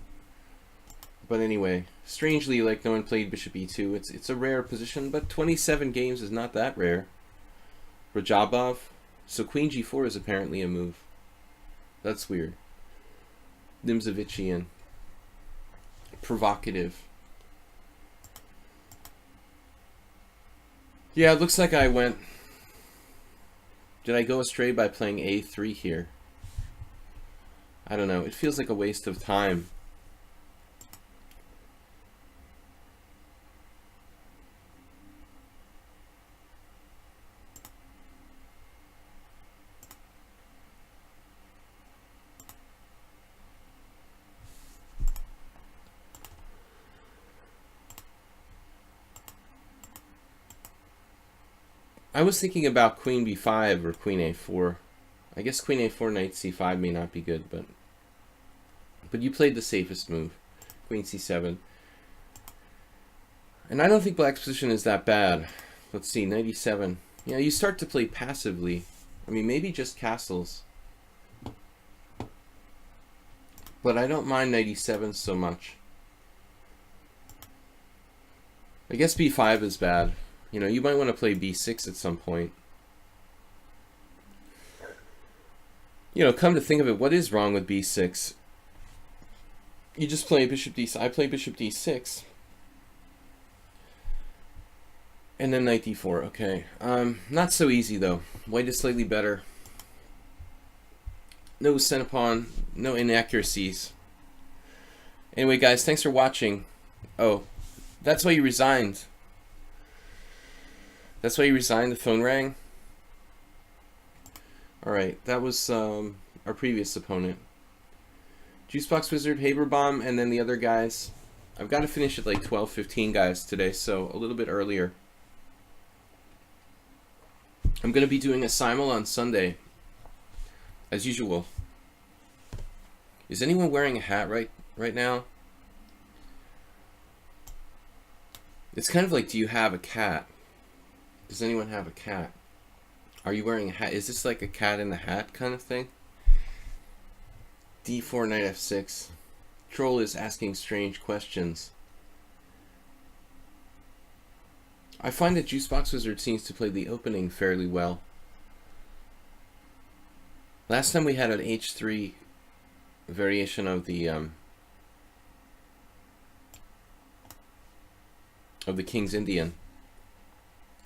But anyway, strangely, like no one played bishop e2. It's a rare position, but 27 games is not that rare. Rajabov. So queen g4 is apparently a move. That's weird. Nimzovician. Provocative. Yeah, it looks like I went... Did I go astray by playing a3 here? I don't know. It feels like a waste of time. I was thinking about queen b5 or queen a4. I guess queen a4, knight c5 may not be good, but you played the safest move. Queen c7. And I don't think black's position is that bad. Let's see, knight e7. Yeah, you start to play passively. I mean, maybe just castles. But I don't mind knight e7 so much. I guess b5 is bad. You know, you might want to play b6 at some point. You know, come to think of it, what is wrong with b6? You just play bishop d6. I play bishop d6. And then knight d4. Okay. Not so easy, though. White is slightly better. No centerpawn. No inaccuracies. Anyway, guys, thanks for watching. Oh, that's why you resigned. That's why you resigned? The phone rang? Alright, that was our previous opponent. Juicebox Wizard, Haberbaum, and then the other guys. I've got to finish at like 12:15, guys, today, so a little bit earlier. I'm going to be doing a simul on Sunday, as usual. Is anyone wearing a hat right now? It's kind of like, do you have a cat? Does anyone have a cat? Are you wearing a hat? Is this like a cat in the hat kind of thing? d4, knight f6. Troll is asking strange questions. I find that Juicebox Wizard seems to play the opening fairly well. Last time we had an h3 variation of the King's Indian.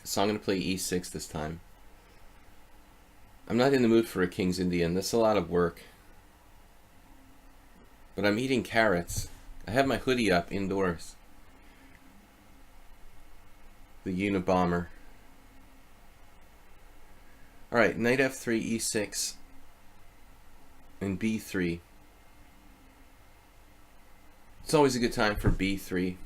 So I'm going to play e6 this time. I'm not in the mood for a King's Indian. That's a lot of work. But I'm eating carrots. I have my hoodie up indoors. The Unabomber. Alright, knight f3, e6, and b3. It's always a good time for b3.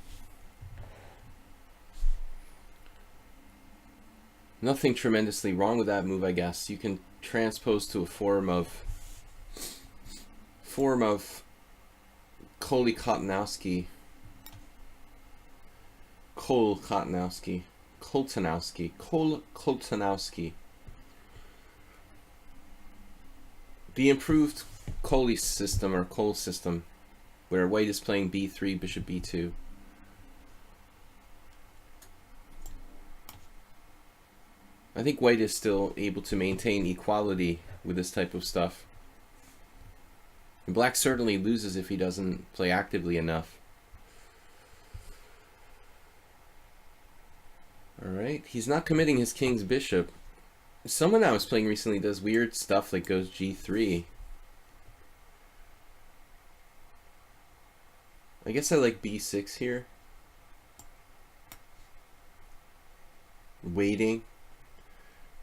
Nothing tremendously wrong with that move, I guess. You can transpose to a form of Koltanowski. The improved Coley system, or Cole system, where white is playing b3, bishop b2. I think white is still able to maintain equality with this type of stuff. And black certainly loses if he doesn't play actively enough. Alright, he's not committing his king's bishop. Someone I was playing recently does weird stuff like goes g3. I guess I like b6 here. Waiting.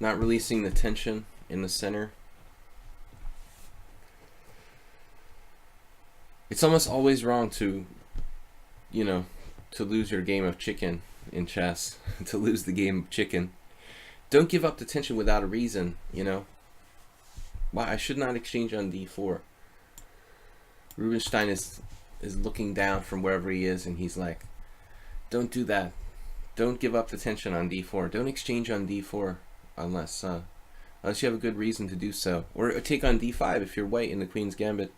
Not releasing the tension in the center. It's almost always wrong to, you know, to lose your game of chicken in chess. To lose the game of chicken. Don't give up the tension without a reason, you know. Why I should not exchange on d4. Rubinstein is looking down from wherever he is, and he's like, don't do that. Don't give up the tension on d4. Don't exchange on d4 unless you have a good reason to do so. Or take on d5 if you're white in the Queen's Gambit.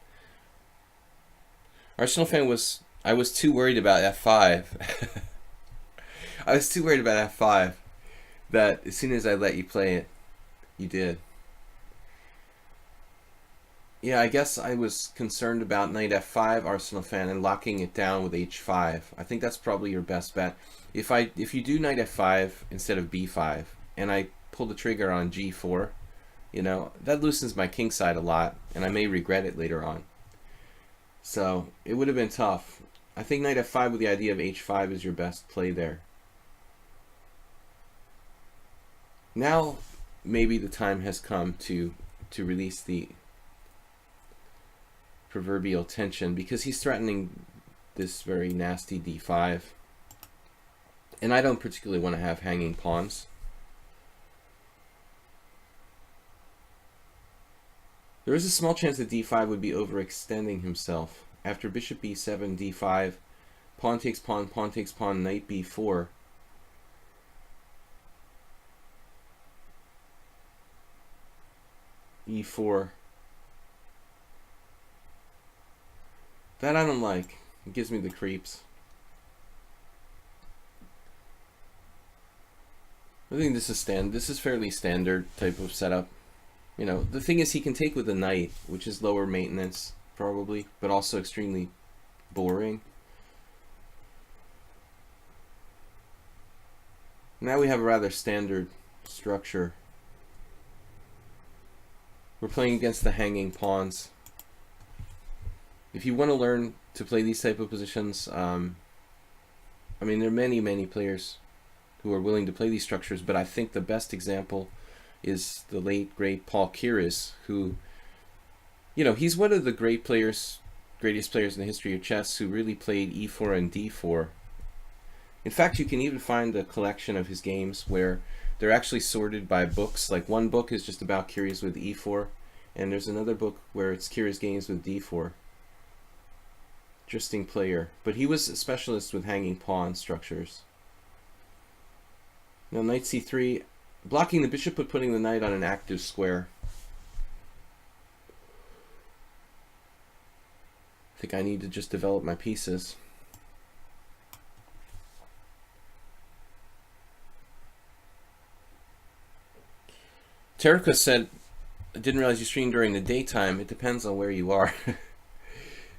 Arsenal fan I was too worried about f5. I was too worried about f5 that as soon as I let you play it, you did. Yeah, I guess I was concerned about knight f5, Arsenal fan, and locking it down with h5. I think that's probably your best bet. If you do knight f5 instead of b5, and I pull the trigger on g4, you know, that loosens my king side a lot, and I may regret it later on. So it would have been tough. I think knight f5 with the idea of h5 is your best play there. Now maybe the time has come to release the proverbial tension, because he's threatening this very nasty d5, and I don't particularly want to have hanging pawns. There is a small chance that d5 would be overextending himself. After bishop b7, d5, pawn takes pawn, pawn takes pawn, knight b4. e4. That I don't like. It gives me the creeps. I think this is fairly standard type of setup. You know, the thing is he can take with a knight, which is lower maintenance probably, but also extremely boring. Now we have a rather standard structure. We're playing against the hanging pawns. If you want to learn to play these type of positions, I mean, there are many players who are willing to play these structures, but I think the best example is the late great Paul Keres, who, you know, he's one of the greatest players in the history of chess who really played e4 and d4. In fact, you can even find a collection of his games where they're actually sorted by books. Like one book is just about Keres with e4, and there's another book where it's Keres games with d4. Interesting player, but he was a specialist with hanging pawn structures. Now knight c3, blocking the bishop but putting the knight on an active square. I think I need to just develop my pieces. Terika said, I didn't realize you stream during the daytime. It depends on where you are.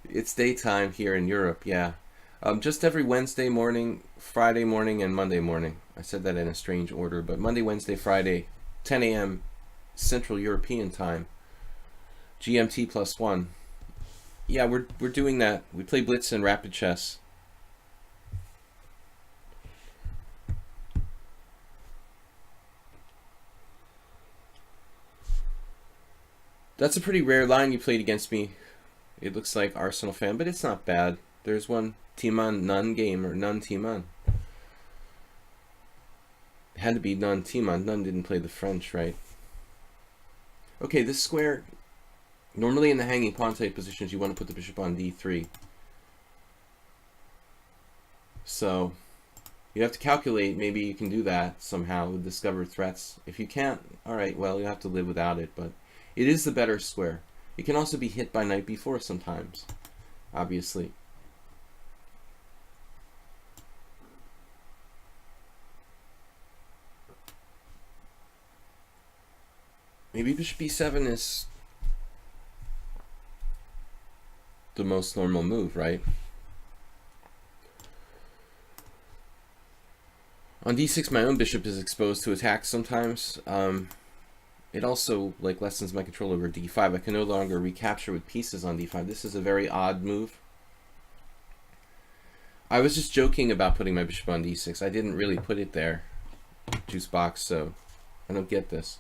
It's daytime here in Europe, yeah. Just every Wednesday morning, Friday morning, and Monday morning. I said that in a strange order, but Monday, Wednesday, Friday, 10 a.m. Central European time. GMT +1. Yeah, we're doing that. We play blitz and rapid chess. That's a pretty rare line you played against me. It looks like Arsenal fan, but it's not bad. There's one Timan Nun game, or Nun Timan. It had to be Nun Timan. Nun didn't play the French, right? Okay, this square, normally in the hanging pawn type positions, you want to put the bishop on d3. So you have to calculate, maybe you can do that somehow with discovered threats. If you can't, alright, well, you have to live without it, but it is the better square. It can also be hit by knight b4 sometimes, obviously. Maybe bishop b7 is the most normal move, right? On d6, my own bishop is exposed to attacks sometimes. It also lessens my control over d5. I can no longer recapture with pieces on d5. This is a very odd move. I was just joking about putting my bishop on d6. I didn't really put it there, juice box, so I don't get this.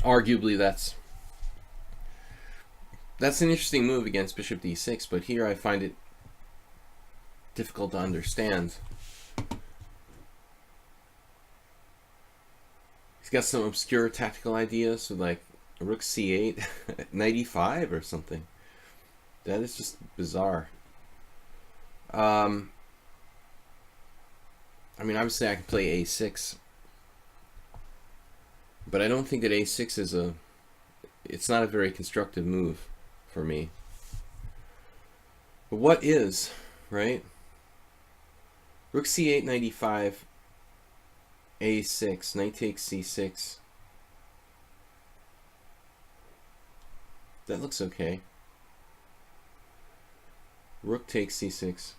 Arguably, that's an interesting move against bishop d6, but here I find it difficult to understand. He's got some obscure tactical ideas with like rook c8, knight e5 or something. That is just bizarre. I mean, obviously I can play a6, but I don't think that a6 is it's not a very constructive move for me. But what is, right? Rook c8, knight e5, a6, knight takes c6. That looks okay. Rook takes c6.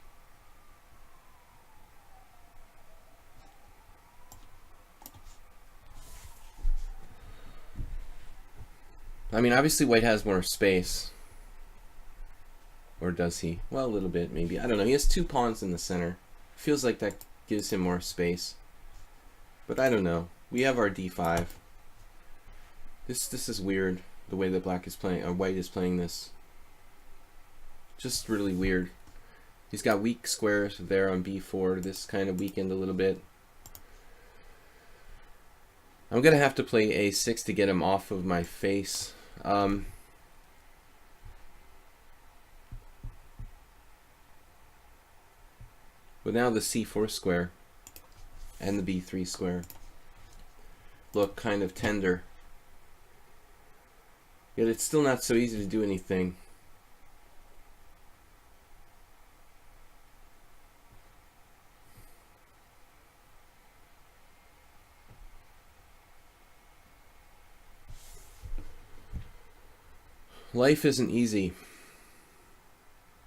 I mean, obviously white has more space. Or does he? Well, a little bit, maybe. I don't know. He has 2 pawns in the center. Feels like that gives him more space. But I don't know. We have our d5. This is weird, the way that black is playing, or white is playing this. Just really weird. He's got weak squares there on b4. This kind of weakened a little bit. I'm gonna have to play a6 to get him off of my face. But now the c4 square and the b3 square look kind of tender. Yet it's still not so easy to do anything. Life isn't easy.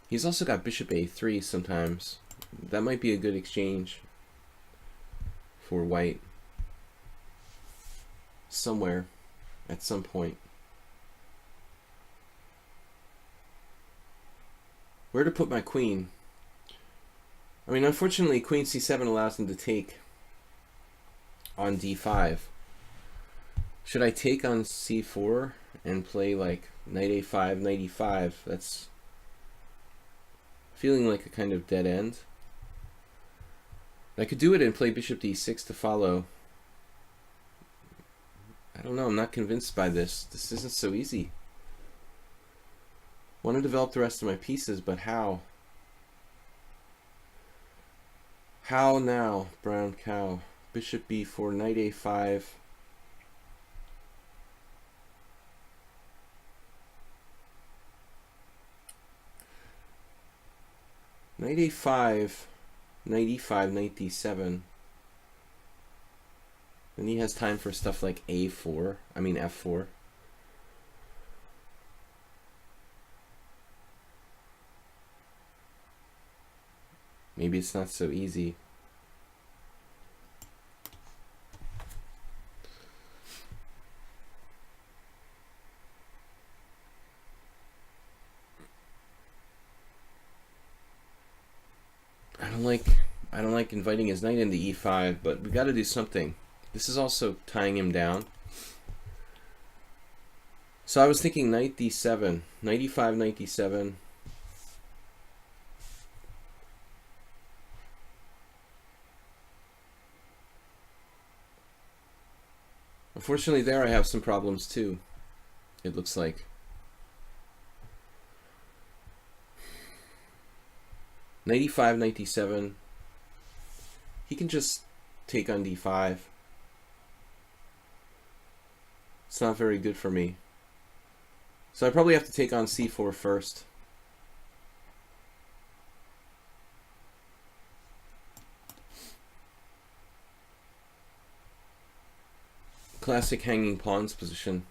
He's also got bishop a3 sometimes. That might be a good exchange for white somewhere at some point. Where to put my queen? I mean, unfortunately, queen c7 allows him to take on d5. Should I take on c4 and play like knight a5, knight e5? That's feeling like a kind of dead end. I could do it and play bishop d6 to follow. I don't know, I'm not convinced by this. This isn't so easy. I want to develop the rest of my pieces, but how? How now, brown cow? Bishop b4, knight a5. Knight a5, knight e5, knight d7. Then he has time for stuff like a4, I mean f4. Maybe it's not so easy. I don't like inviting his knight into e5, but we got to do something. This is also tying him down. So I was thinking knight d7, knight e5, knight d7. Unfortunately, there I have some problems too, it looks like. Knight e5, knight d7. He can just take on d5. It's not very good for me. So I probably have to take on c4 first. Classic hanging pawns position.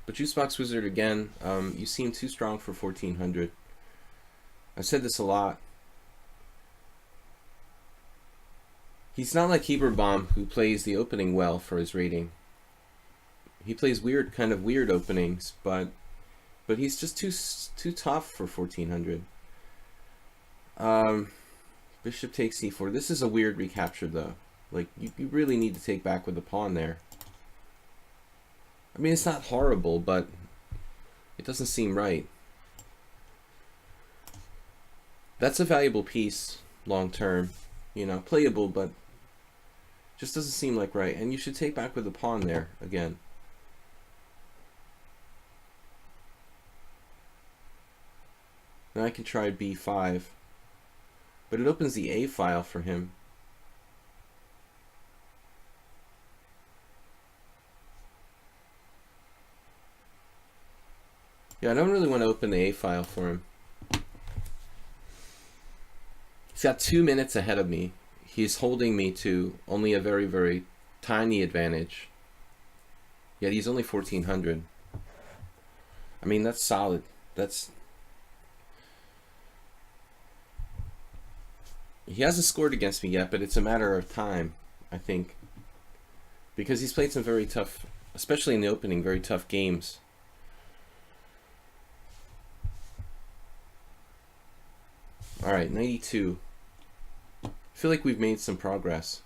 But Juicebox Wizard again, you seem too strong for 1400. I've said this a lot. He's not like Heberbaum, who plays the opening well for his rating. He plays kind of weird openings, but he's just too tough for 1400. Bishop takes c4. This is a weird recapture, though. Like, you really need to take back with the pawn there. I mean, it's not horrible, but it doesn't seem right. That's a valuable piece long term. You know, playable, but just doesn't seem like right. And you should take back with the pawn there again. Now I can try b5. But it opens the a file for him. Yeah, I don't really want to open the a file for him. He's got 2 minutes ahead of me. He's holding me to only a very, very tiny advantage. Yet he's only 1400. I mean, that's solid. He hasn't scored against me yet, but it's a matter of time, I think. Because he's played some very tough, especially in the opening, very tough games. Alright, 92. I feel like we've made some progress.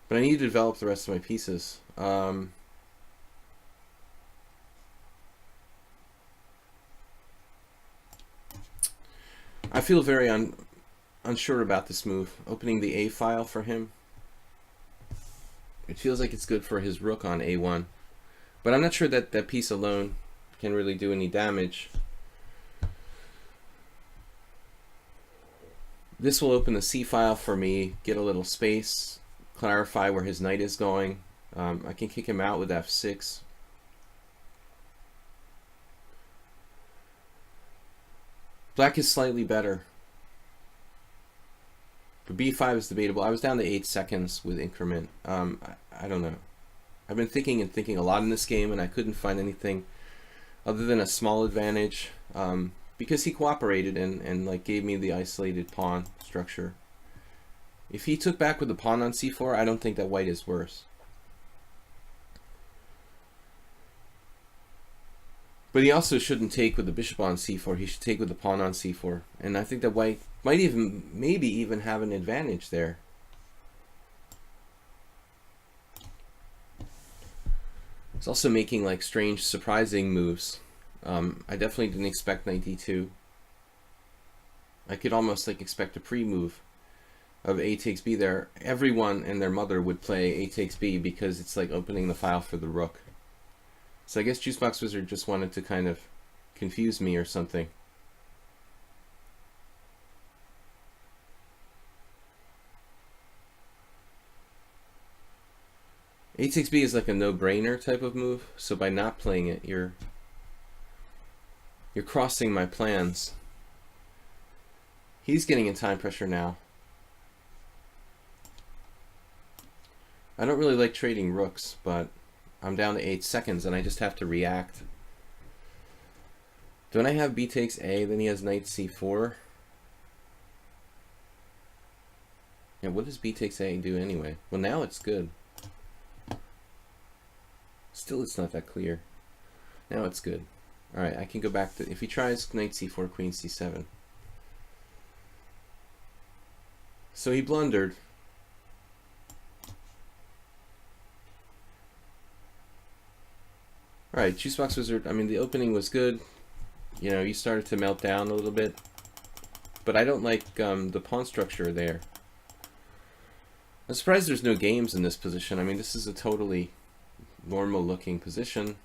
But I need to develop the rest of my pieces. I feel very unsure about this move. Opening the a file for him. It feels like it's good for his rook on a1. But I'm not sure that that piece alone can really do any damage. This will open the c file for me, get a little space, clarify where his knight is going. I can kick him out with f6. Black is slightly better. But b5 is debatable. I was down to 8 seconds with increment. I don't know. I've been thinking a lot in this game, and I couldn't find anything other than a small advantage. Because he cooperated and like gave me the isolated pawn structure. If he took back with the pawn on c4, I don't think that white is worse. But he also shouldn't take with the bishop on c4. He should take with the pawn on c4. And I think that white might maybe even have an advantage there. He's also making like strange, surprising moves. I definitely didn't expect knight d2. I could almost like expect a pre-move of a takes b there. Everyone and their mother would play a takes b because it's like opening the file for the rook. So I guess Juicebox Wizard just wanted to kind of confuse me or something. A takes b is like a no-brainer type of move, so by not playing it, you're crossing my plans. He's getting in time pressure now. I don't really like trading rooks, but I'm down to 8 seconds and I just have to react. Don't I have b takes a, then he has knight c4? Yeah, what does b takes a do anyway? Well, now it's good. Still, it's not that clear. Now it's good. Alright, I can go back to, if he tries knight c4, queen c7. So he blundered. Alright, Juicebox Wizard, I mean, the opening was good. You know, you started to melt down a little bit. But I don't like the pawn structure there. I'm surprised there's no games in this position. I mean, this is a totally normal looking position.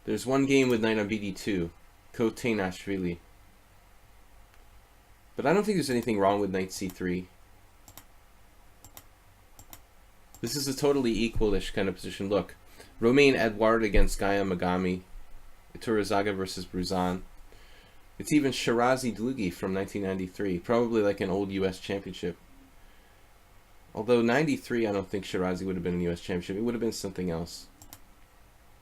There's one game with knight on bd2, Kotenashvili. But I don't think there's anything wrong with knight c3. This is a totally equalish kind of position. Look, Romain Edouard against Gaia Magami, Iturizaga versus Bruzan. It's even Shirazi Dlugi from 1993, probably like an old US championship. Although 93, I don't think Shirazi would have been a US championship. It would have been something else.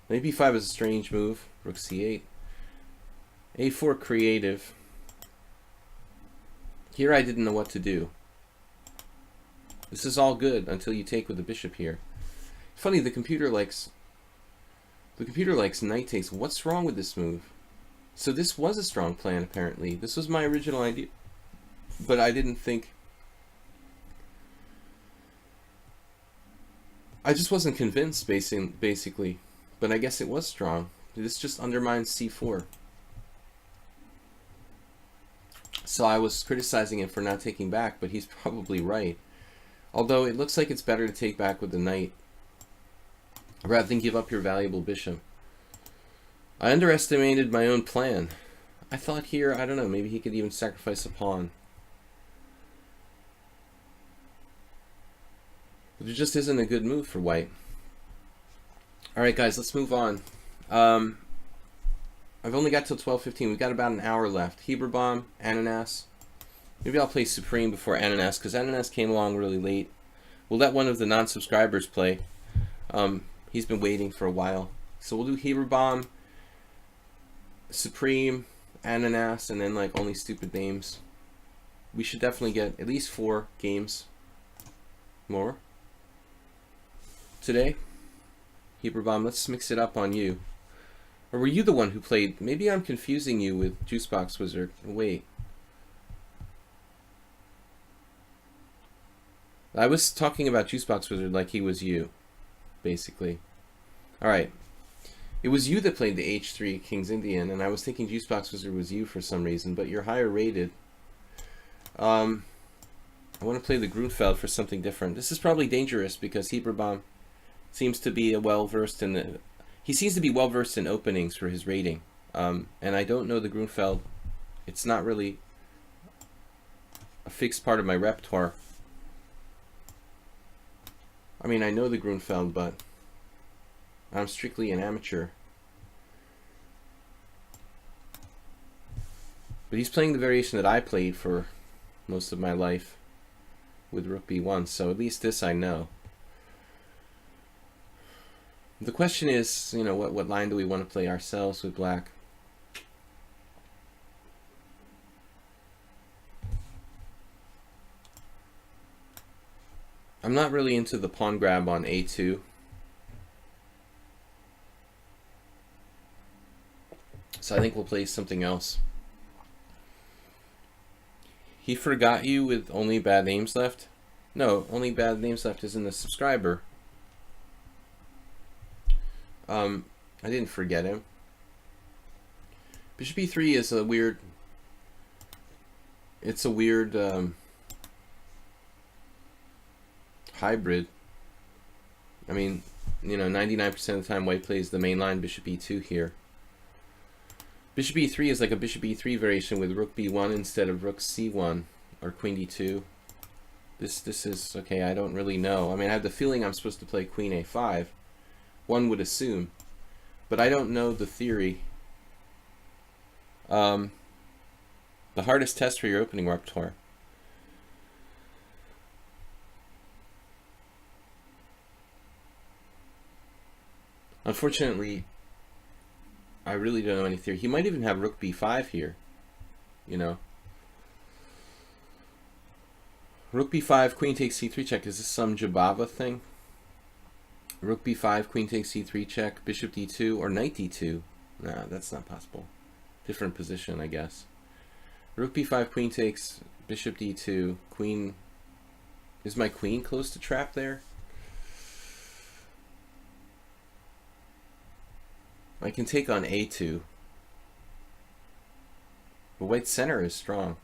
Knight b5 is a strange move. Rook c8. a4 creative. Here I didn't know what to do. This is all good until you take with the bishop here. Funny, the computer likes knight takes. What's wrong with this move? So this was a strong plan, apparently. This was my original idea, but I didn't think... I just wasn't convinced, basically. But I guess it was strong. This just undermines c4. So I was criticizing him for not taking back, but he's probably right. Although it looks like it's better to take back with the knight, rather than give up your valuable bishop. I underestimated my own plan. I thought here, I don't know, maybe he could even sacrifice a pawn. But it just isn't a good move for white. Alright guys, let's move on. I've only got till 12:15. We've got about an hour left. Heber Bomb, Ananas. Maybe I'll play Supreme before Ananas, because Ananas came along really late. We'll let one of the non-subscribers play. He's been waiting for a while. So we'll do Heber Bomb, Supreme, Ananas, and then like only stupid names. We should definitely get at least 4 games more today. Heber Bomb, let's mix it up on you. Or were you the one who played? Maybe I'm confusing you with Juicebox Wizard. Wait. I was talking about Juicebox Wizard like he was you, basically. Alright. It was you that played the H3 King's Indian, and I was thinking Juicebox Wizard was you for some reason, but you're higher rated. I want to play the Grunfeld for something different. This is probably dangerous because Heber Bomb seems to be well-versed in the... He seems to be well-versed in openings for his rating. And I don't know the Grunfeld. It's not really a fixed part of my repertoire. I mean, I know the Grunfeld, but I'm strictly an amateur. But he's playing the variation that I played for most of my life with Rook B1, so at least this I know. The question is, you know, what line do we want to play ourselves with black? I'm not really into the pawn grab on A2. So I think we'll play something else. He forgot you with only bad names left? No, only bad names left is in the subscriber. I didn't forget him. Bishop E3 is a weird... It's a weird hybrid. I mean, you know, 99% of the time white plays the main line Bishop E2 here. Bishop E3 is like a Bishop E3 variation with Rook B1 instead of Rook C1 or Queen D2. This is okay. I don't really know. I mean, I have the feeling I'm supposed to play Queen A5. One would assume, but I don't know the theory. The hardest test for your opening repertoire. Unfortunately, I really don't know any theory. He might even have Rook B5 here, you know. Rook B5, Queen takes C3 check. Is this some Jabava thing? Rook B5, Queen takes C3 check, Bishop D2, or Knight D2. Nah, that's not possible. Different position, I guess. Rook B5, Queen takes, Bishop D2, Queen... Is my Queen close to trap there? I can take on A2. But white center is strong.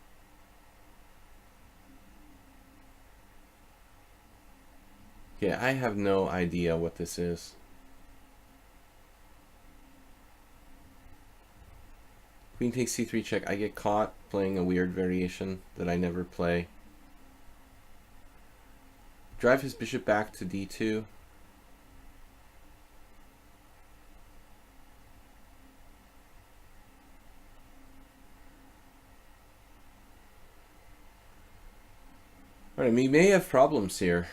Yeah, I have no idea what this is. Queen takes C3 check. I get caught playing a weird variation that I never play. Drive his bishop back to D2. Alright, we may have problems here.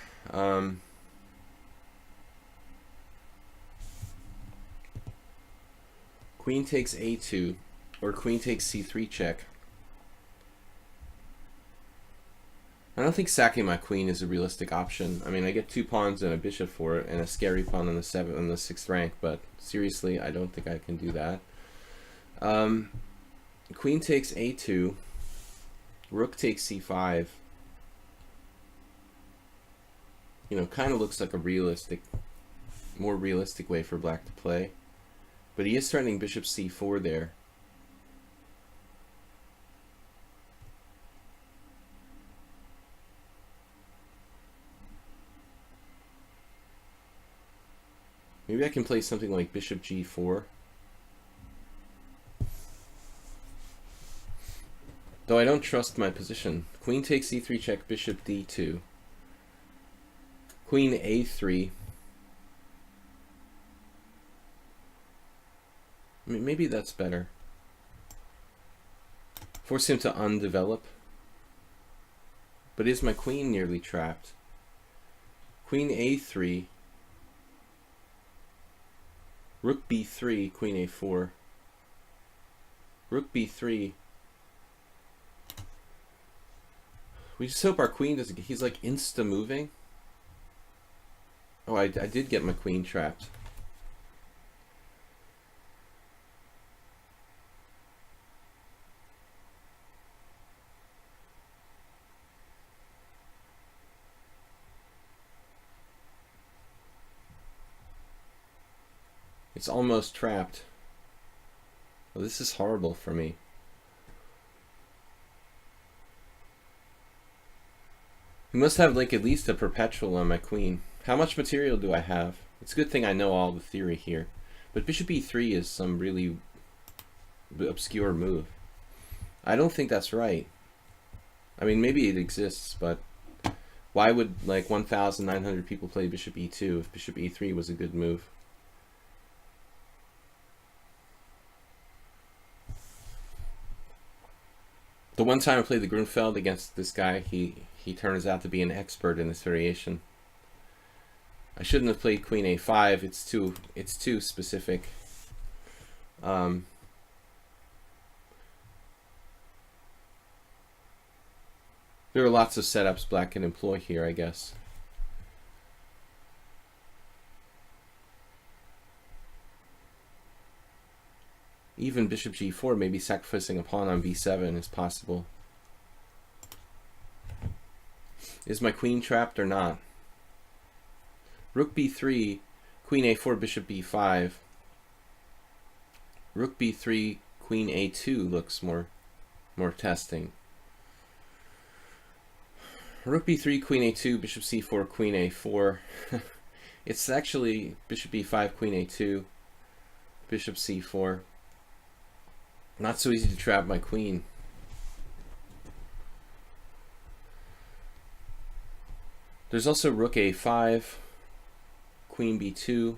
Queen takes A2, or Queen takes C3 check. I don't think sacking my queen is a realistic option. I mean, I get 2 pawns and a bishop for it, and a scary pawn on the 6th rank, but seriously, I don't think I can do that. Queen takes a2. Rook takes c5. You know, kind of looks like a more realistic way for black to play. But he is threatening bishop c4 there. Maybe I can play something like bishop g4. Though I don't trust my position. Queen takes e3 check, bishop d2. Queen a3. I mean, maybe that's better. Force him to undevelop. But is my queen nearly trapped? Queen a3. Rook b3, queen a4. Rook b3. We just hope our queen doesn't get... He's like insta-moving. Oh, I did get my queen trapped. It's almost trapped. Well, this is horrible for me. He must have like at least a perpetual on my queen. How much material do I have? It's a good thing I know all the theory here. But bishop e3 is some really obscure move. I don't think that's right. I mean, maybe it exists, but why would like 1,900 people play bishop e2 if bishop e3 was a good move? The one time I played the Grunfeld against this guy, he turns out to be an expert in this variation. I shouldn't have played queen a5. It's too specific. There are lots of setups black can employ here, I guess. Even bishop g4, maybe sacrificing a pawn on b7 is possible. Is my queen trapped or not? Rook b3, queen a4, bishop b5. Rook b3, queen a2 looks more testing. Rook b3, queen a2, bishop c4, queen a4. It's actually bishop b5, queen a2, bishop c4. Not so easy to trap my queen. There's also rook a5, queen b2.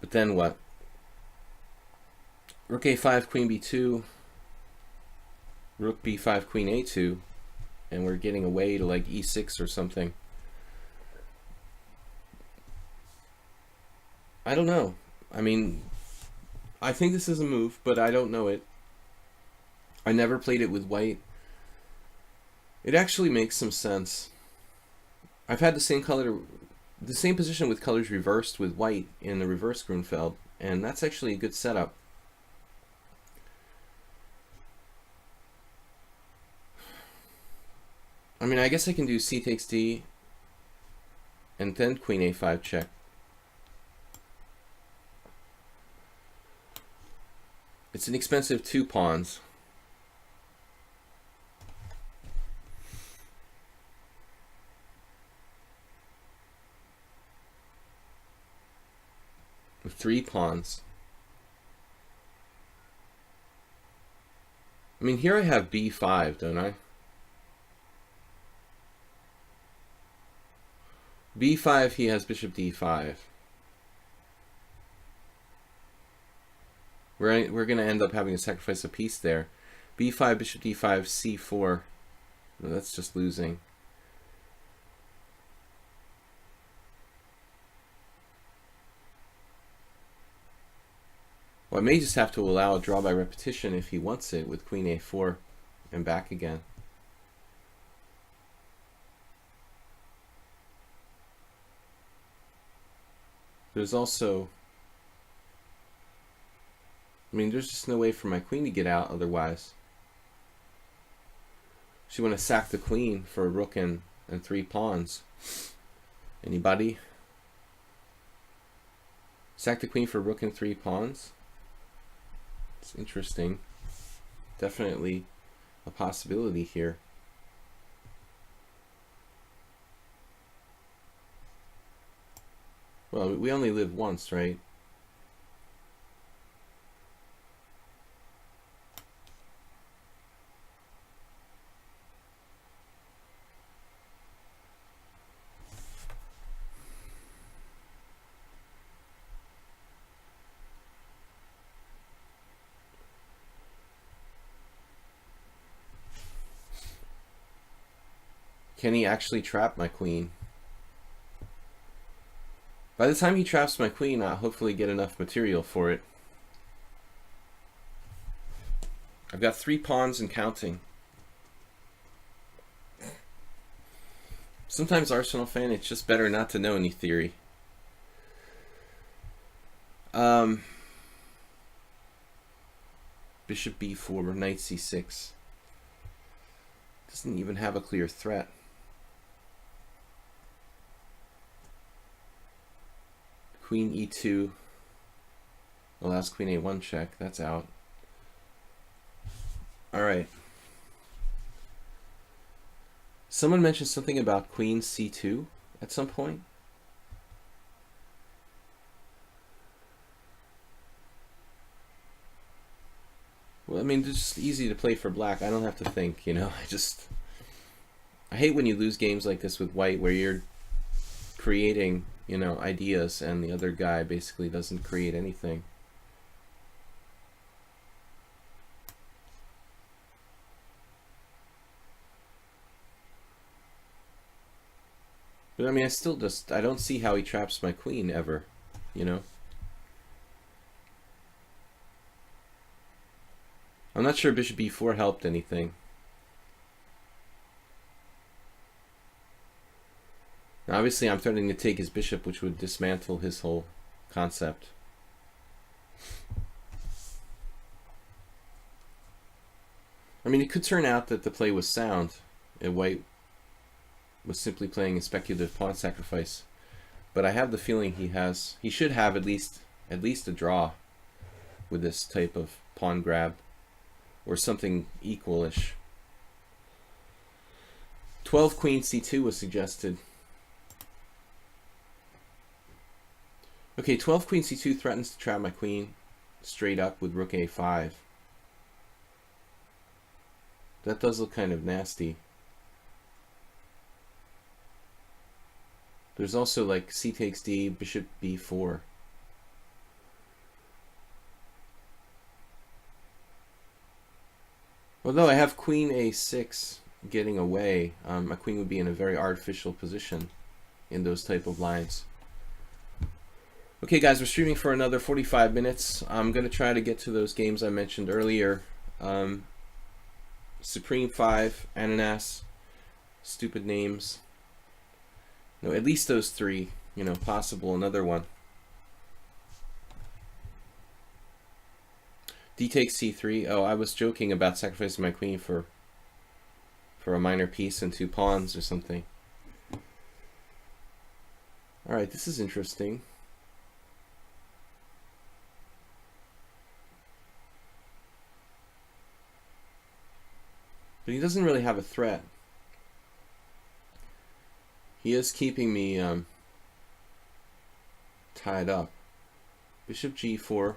But then what? Rook a5, queen b2, rook b5, queen a2, and we're getting away to like e6 or something. I don't know. I mean, I think this is a move, but I don't know it. I never played it with white. It actually makes some sense. I've had the same position with colors reversed with white in the reverse Grunfeld, and that's actually a good setup. I mean, I guess I can do c takes d and then queen a5 check. It's an expensive 2 pawns. With 3 pawns. I mean, here I have b5, don't I? b5, he has bishop d5. We're going to end up having to sacrifice a piece there. b5, bishop d5, c4. No, that's just losing. Well, I may just have to allow a draw by repetition if he wants it with queen a4 and back again. There's also I mean, there's just no way for my queen to get out otherwise. She want to sack the queen for a rook and 3 pawns. Anybody? Sack the queen for rook and 3 pawns? It's interesting. Definitely a possibility here. Well, we only live once, right? Can he actually trap my queen? By the time he traps my queen, I'll hopefully get enough material for it. I've got 3 pawns and counting. Sometimes, Arsenal fan, it's just better not to know any theory. Bishop b4, knight c6. Doesn't even have a clear threat. Queen e2 allows queen a1 check. That's out. Alright. Someone mentioned something about queen c2 at some point. Well, I mean, it's just easy to play for black. I don't have to think, you know. I hate when you lose games like this with white where you're creating, you know, ideas and the other guy basically doesn't create anything. But I mean, I don't see how he traps my queen ever, you know. I'm not sure bishop b4 helped anything. Now, obviously, I'm threatening to take his bishop, which would dismantle his whole concept. I mean, it could turn out that the play was sound, and white was simply playing a speculative pawn sacrifice. But I have the feeling he should have at least a draw with this type of pawn grab, or something equalish. 12 queen c2 was suggested. Okay, 12 queen c2 threatens to trap my queen straight up with rook a5. That does look kind of nasty. There's also like c takes d, bishop b4. Although I have queen a6 getting away, my queen would be in a very artificial position in those type of lines. Okay guys, we're streaming for another 45 minutes. I'm going to try to get to those games I mentioned earlier. Supreme 5, Ananas, stupid names. No, at least those 3, you know, possible another one. D takes c3. Oh, I was joking about sacrificing my queen for a minor piece and 2 pawns or something. Alright, this is interesting. But he doesn't really have a threat. He is keeping me tied up. Bishop g4.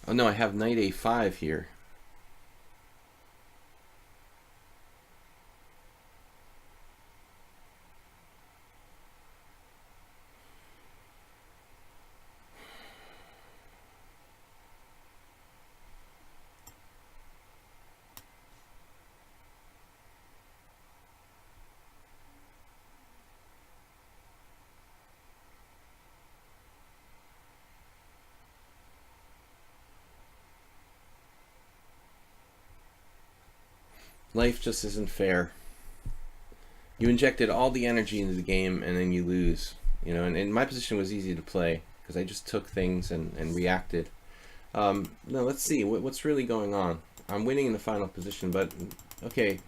Oh no, I have knight a5 here. Life just isn't fair. You injected all the energy into the game and then you lose. You know, and my position was easy to play. because I just took things and reacted. No, let's see what's really going on. I'm winning in the final position, but okay,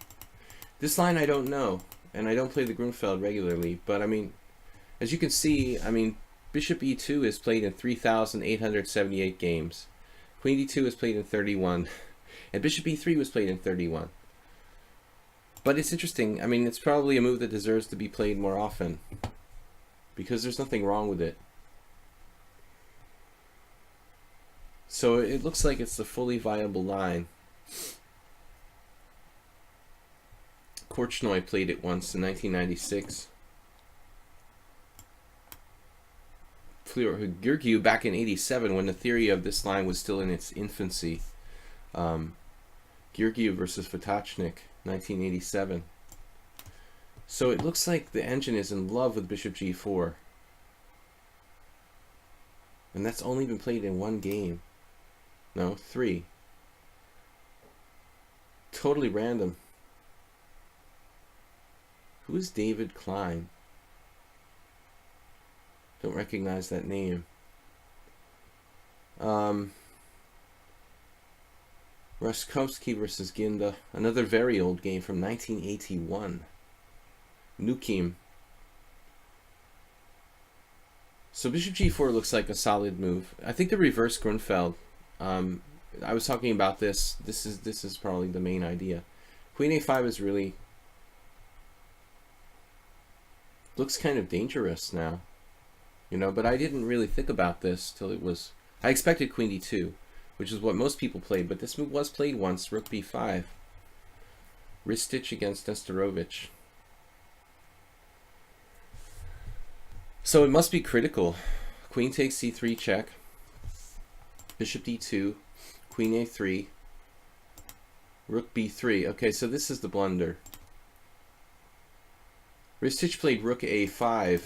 this line I don't know, and I don't play the Grunfeld regularly, but I mean, as you can see, I mean, bishop e2 is played in 3,878 games. Queen d2 is played in 31, and bishop e3 was played in 31. But it's interesting. I mean, it's probably a move that deserves to be played more often, because there's nothing wrong with it. So it looks like it's a fully viable line. Korchnoi played it once in 1996. Georgiev back in 87, when the theory of this line was still in its infancy. Georgiev versus Fatachnik, 1987. So it looks like the engine is in love with bishop g4. And that's only been played in one game. No, 3. Totally random. Who is David Klein? Don't recognize that name. Roskovsky versus Ginda. Another very old game from 1981. Nukim. So bishop g4 looks like a solid move. I think the reverse Grunfeld. I was talking about this. This is probably the main idea. Queen a5 is really looks kind of dangerous now, you know. But I didn't really think about this till it was. I expected Queen d2, which is what most people played. But this move was played once. Rook b5. Ristich against Nesterovich. So it must be critical. Queen takes c3 check. Bishop d2, Queen a3, Rook b3. Okay, so this is the blunder. Ristich played Rook a5,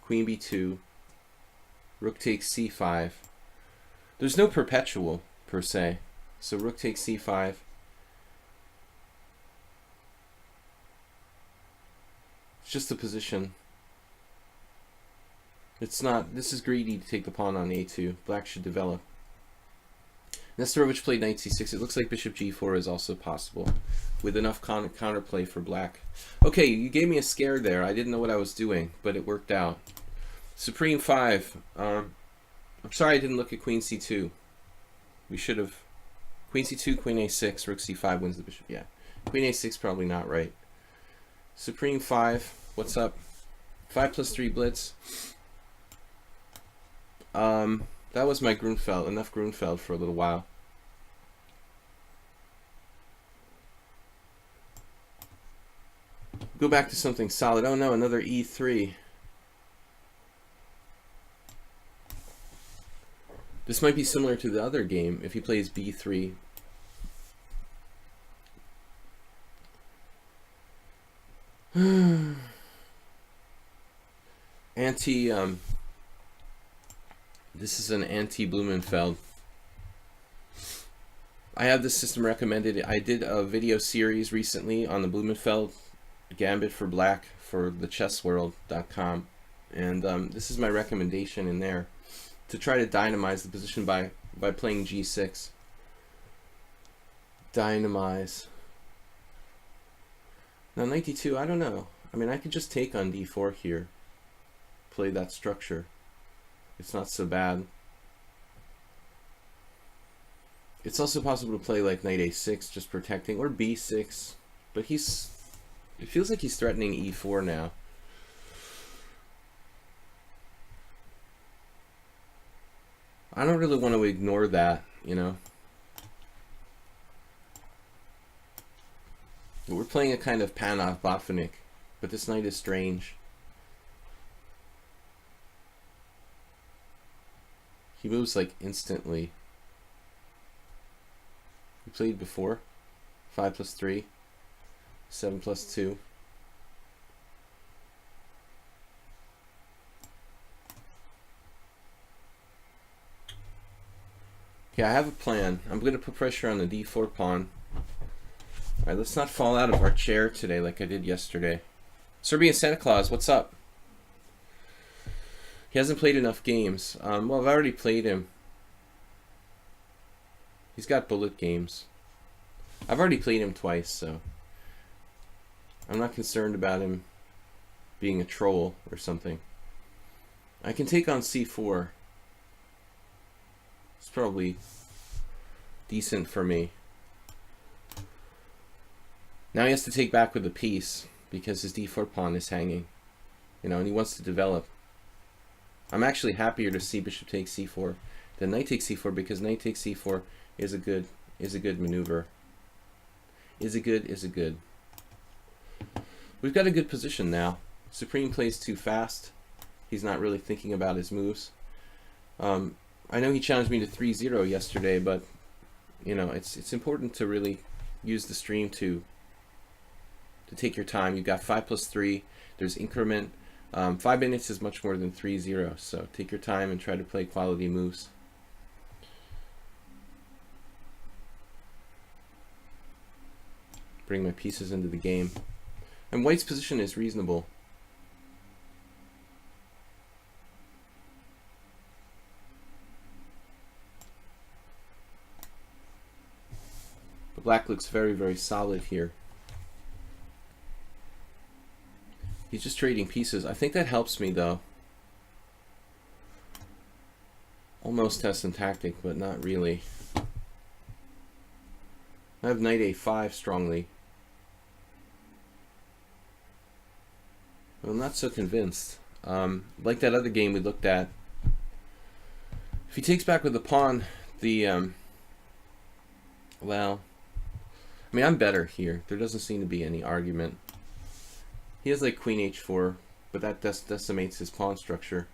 Queen b2, Rook takes c5. There's no perpetual, per se. So Rook takes c5. It's just the position. It's not, this is greedy to take the pawn on a2. Black should develop. Nesterovich played knight c6. It looks like bishop g4 is also possible, with enough counterplay for black. Okay, you gave me a scare there. I didn't know what I was doing, but it worked out. Supreme 5. I'm sorry I didn't look at queen c2. We should have. Queen c2, queen a6, rook c5 wins the bishop. Yeah, queen a6 probably not right. Supreme 5. What's up? 5 plus 3 blitz. That was my Grunfeld, enough Grunfeld for a little while. Go back to something solid. Oh no, another e3. This might be similar to the other game if he plays b3. This is an anti-Blumenfeld. I have this system recommended. I did a video series recently on the Blumenfeld Gambit for Black for thechessworld.com, and this is my recommendation in there, to try to dynamize the position by playing g6. Dynamize. Now knight d2, I don't know. I mean, I could just take on d4 here, play that structure. It's not so bad. It's also possible to play like knight a6, just protecting, or b6. But it feels like he's threatening e4 now. I don't really want to ignore that, you know. But we're playing a kind of Panov-Botvinnik, but this knight is strange. He moves like instantly. We played before. 5 plus 3. 7 plus 2. Okay, I have a plan. I'm going to put pressure on the d4 pawn. Alright, let's not fall out of our chair today like I did yesterday. Serbian Santa Claus, what's up? He hasn't played enough games. Well, I've already played him. He's got bullet games. I've already played him twice, so I'm not concerned about him being a troll or something. I can take on c4. It's probably decent for me. Now he has to take back with a piece because his d4 pawn is hanging, you know, and he wants to develop. I'm actually happier to see bishop takes c4 than knight takes c4, because knight takes c4 is a good maneuver. Is a good. We've got a good position now. Supreme plays too fast. He's not really thinking about his moves. I know he challenged me to 3-0 yesterday, but you know, it's important to really use the stream to take your time. You've got 5 + 3. There's increment. 5 minutes is much more than 3-0, so take your time and try to play quality moves. Bring my pieces into the game. And white's position is reasonable. But black looks very, very solid here. He's just trading pieces. I think that helps me, though. Almost test and tactic, but not really. I have knight a5 strongly. I'm not so convinced. Like that other game we looked at, if he takes back with the pawn, well, I mean, I'm better here. There doesn't seem to be any argument. He has like queen h4, but that decimates his pawn structure.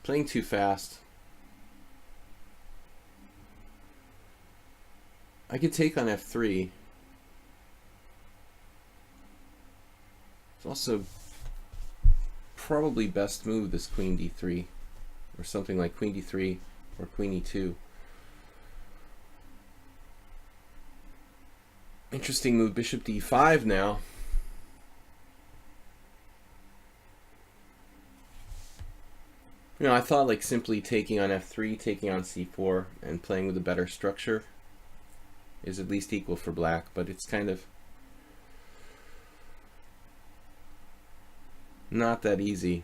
Playing too fast. I could take on f3. It's also probably best move this queen d3, or something like queen d3 or queen e2. Interesting move, bishop d5 now. You know, I thought like simply taking on f3, taking on c4, and playing with a better structure is at least equal for black, but it's kind of not that easy.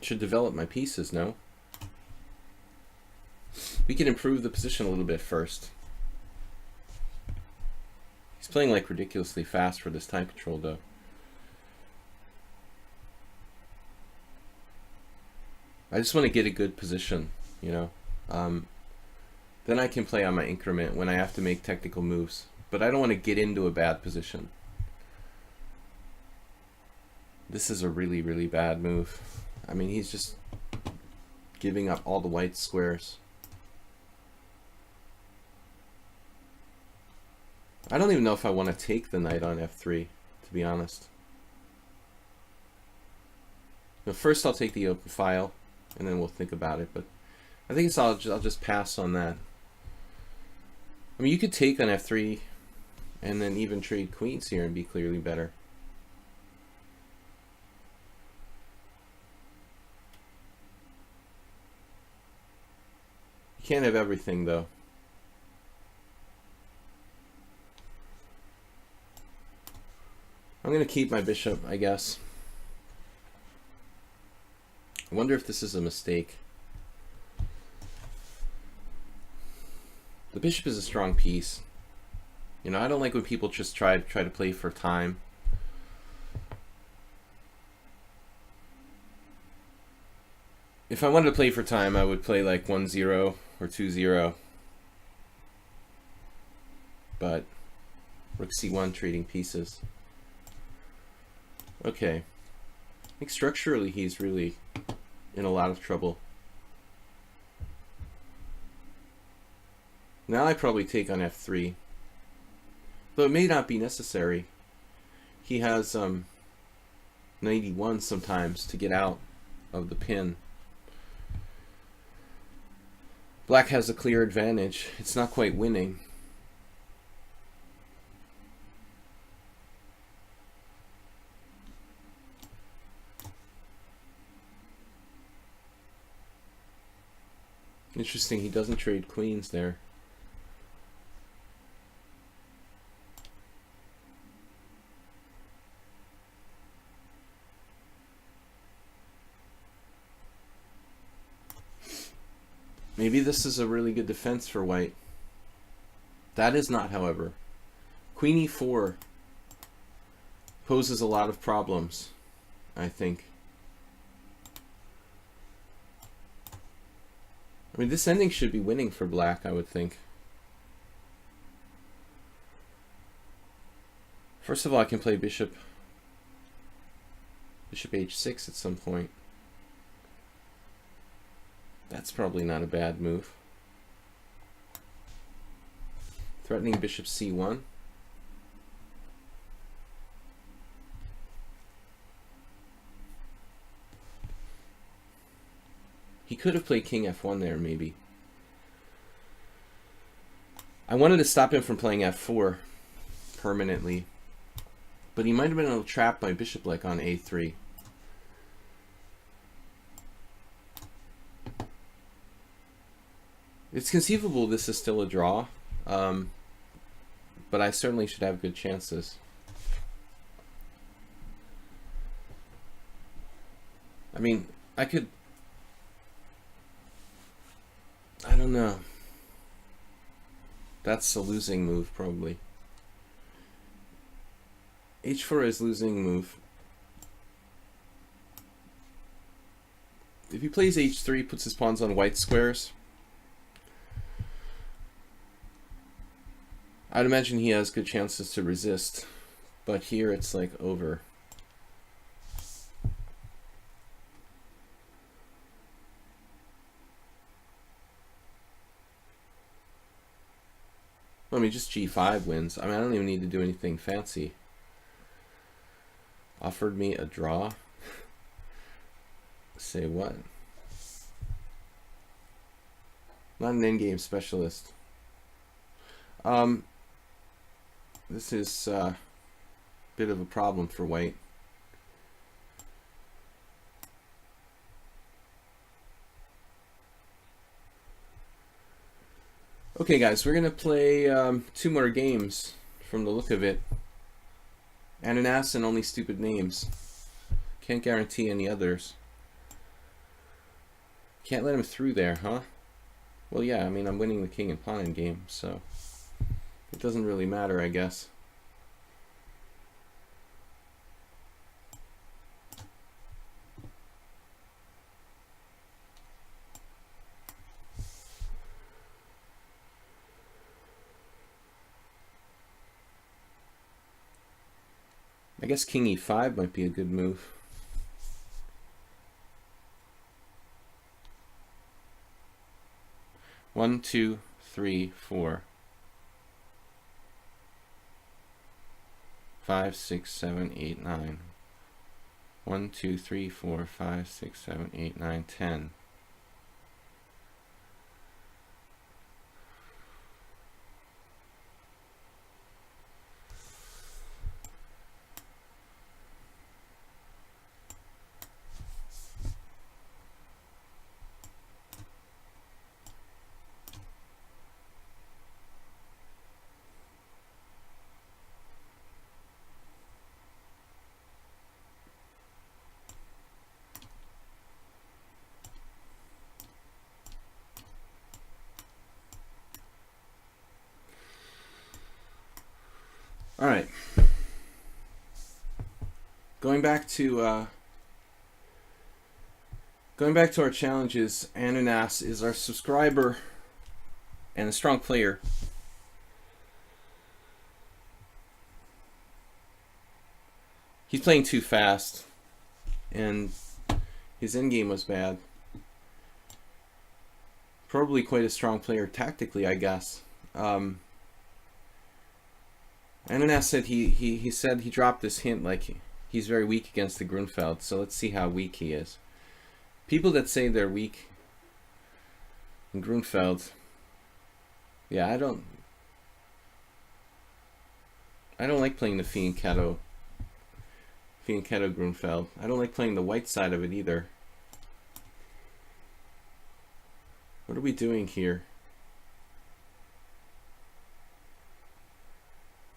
Should develop my pieces, no? We can improve the position a little bit first. He's playing like ridiculously fast for this time control, though. I just want to get a good position, you know. Then I can play on my increment when I have to make technical moves. But I don't want to get into a bad position. This is a really, really bad move. I mean, he's just giving up all the white squares. I don't even know if I want to take the knight on f3, to be honest. Now, first I'll take the open file, and then we'll think about it. But I think I'll just pass on that. I mean, you could take on f3, and then even trade queens here and be clearly better. You can't have everything, though. I'm going to keep my bishop, I guess. I wonder if this is a mistake. The bishop is a strong piece. You know, I don't like when people just try to play for time. If I wanted to play for time, I would play like 1-0 or 2-0. But rook c1 trading pieces. Okay. I think structurally he's really in a lot of trouble. Now I probably take on f3. Though it may not be necessary. He has 91 sometimes to get out of the pin. Black has a clear advantage. It's not quite winning. Interesting, he doesn't trade queens there. Maybe this is a really good defense for white. That is not, however. Queen e4 poses a lot of problems, I think. I mean, this ending should be winning for black, I would think. First of all, I can play bishop h6 at some point. That's probably not a bad move. Threatening bishop c1. He could have played king f1 there, maybe. I wanted to stop him from playing f4 permanently, but he might have been a little trapped by bishop like on a3. It's conceivable this is still a draw, but I certainly should have good chances. I mean, I don't know. That's a losing move, probably. h4 is losing move. If he plays h3, puts his pawns on white squares, I'd imagine he has good chances to resist, but here it's like over. I mean, just g5 wins. I mean, I don't even need to do anything fancy. Offered me a draw? Say what? Not an endgame specialist. This is a bit of a problem for white. Okay, guys, we're gonna play 2 more games from the look of it. Ananas and Only Stupid Names. Can't guarantee any others. Can't let him through there, huh? Well, yeah, I mean, I'm winning the king and pawn endgame, so it doesn't really matter, I guess. I guess king e5 might be a good move. One, two, three, 4, 5, 6, 7, 8, 9. 1, 2, 3, 4, 5, 6, 7, 8, 9, 10. All right. Going back to our challenges, Ananas is our subscriber and a strong player. He's playing too fast, and his endgame was bad. Probably quite a strong player tactically, I guess. Ananas said he said he dropped this hint like he's very weak against the Grunfeld, so let's see how weak he is. People that say they're weak in Grunfeld, yeah, I don't like playing the Fianchetto Grunfeld. I don't like playing the white side of it either. What are we doing here?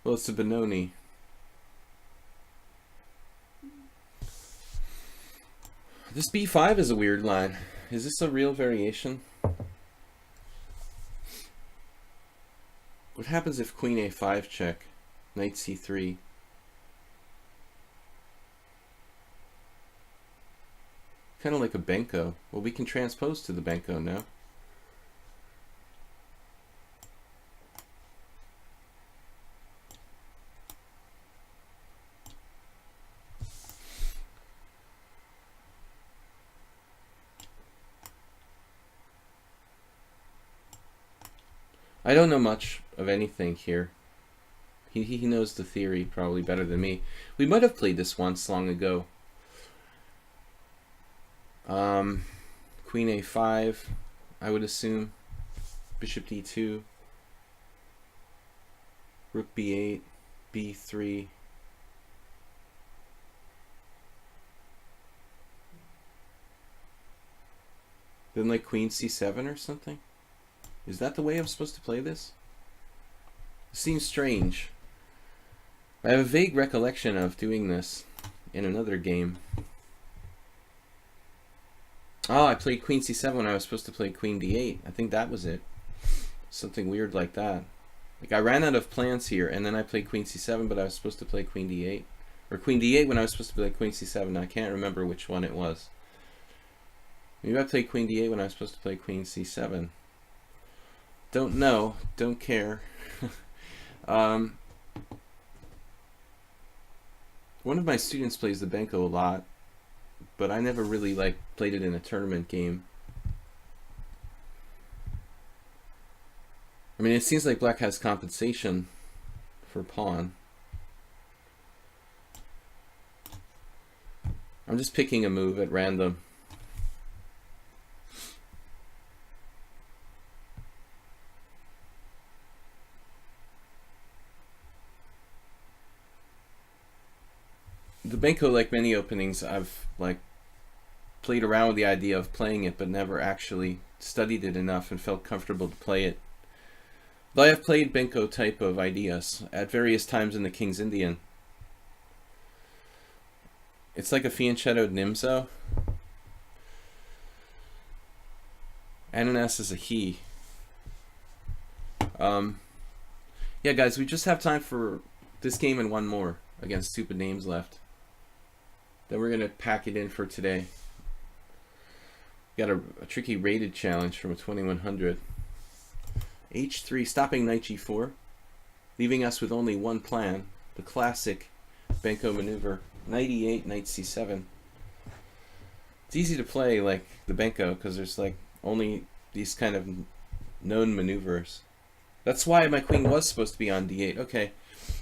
Well, it's a Benoni. This b5 is a weird line. Is this a real variation? What happens if queen a5 check, knight c3? Kind of like a Benko. Well, we can transpose to the Benko now. I don't know much of anything here. He knows the theory probably better than me. We might have played this once long ago. Queen a5, I would assume. Bishop d2. Rook b8, b3. Then like queen c7 or something? Is that the way I'm supposed to play this? It seems strange. I have a vague recollection of doing this in another game. Oh, I played queen c7 when I was supposed to play queen d8. I think that was it. Something weird like that. Like I ran out of plans here, and then I played queen c7, but I was supposed to play queen d8. Or queen d8 when I was supposed to play queen c7. I can't remember which one it was. Maybe I played queen d8 when I was supposed to play queen c7. Don't know. Don't care. One of my students plays the Benko a lot, but I never really played it in a tournament game. I mean, it seems like black has compensation for pawn. I'm just picking a move at random. The Benko, like many openings, I've played around with the idea of playing it, but never actually studied it enough and felt comfortable to play it. Though I have played Benko type of ideas at various times in the King's Indian. It's like a fianchettoed Nimzo. Ananas is a he. Yeah, guys, we just have time for this game and one more against Stupid Names left. Then we're going to pack it in for today. Got a tricky rated challenge from a 2100. H3, stopping knight g4, leaving us with only one plan, the classic Benko maneuver. Knight e8, knight c7. It's easy to play like the Benko because there's only these kind of known maneuvers. That's why my queen was supposed to be on d8. Okay,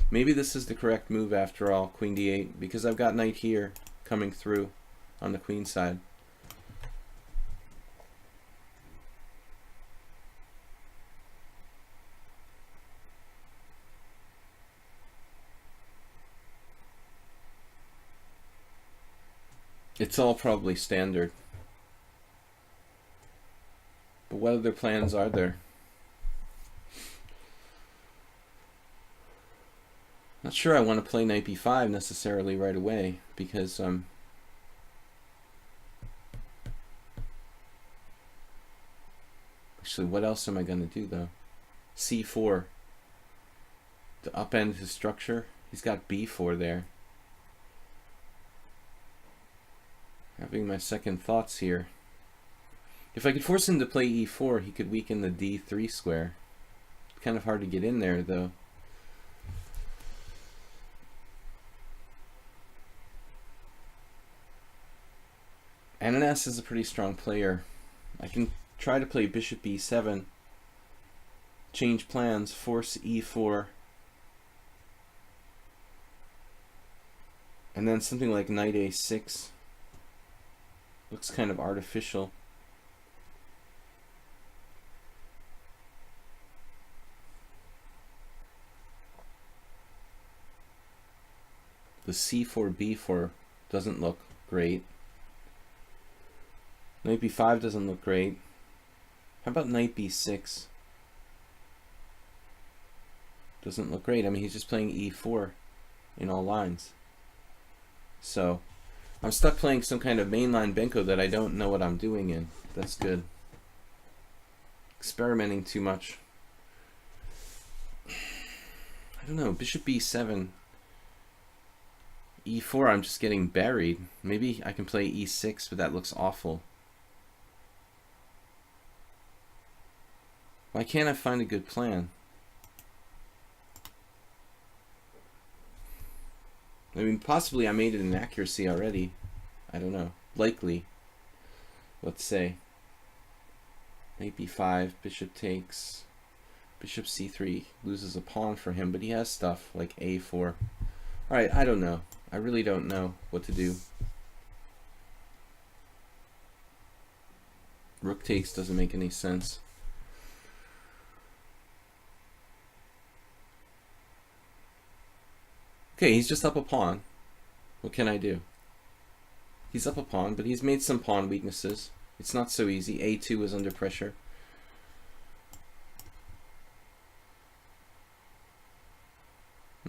maybe this is the correct move after all, queen d8, because I've got knight here coming through on the queen side. It's all probably standard. But what other plans are there? Not sure I want to play knight b5 necessarily right away, because actually, what else am I going to do though? c4 to upend his structure. He's got b4 there. Having my second thoughts here. If I could force him to play e4, he could weaken the d3 square. It's kind of hard to get in there though. Ananas is a pretty strong player. I can try to play bishop b7, change plans, force e4, and then something like knight a6 looks kind of artificial. The c4 b4 doesn't look great. Knight b5 doesn't look great. How about knight b6? Doesn't look great. I mean, he's just playing e4 in all lines. So I'm stuck playing some kind of mainline Benko that I don't know what I'm doing in. That's good. Experimenting too much. I don't know. Bishop b7. e4, I'm just getting buried. Maybe I can play e6, but that looks awful. Why can't I find a good plan? I mean, possibly I made it an accuracy already. I don't know. Likely. Let's say. Knight b5, bishop takes. Bishop c3 loses a pawn for him, but he has stuff like a4. Alright, I don't know. I really don't know what to do. Rook takes doesn't make any sense. Okay, he's just up a pawn. What can I do? He's up a pawn, but he's made some pawn weaknesses. It's not so easy. a2 is under pressure.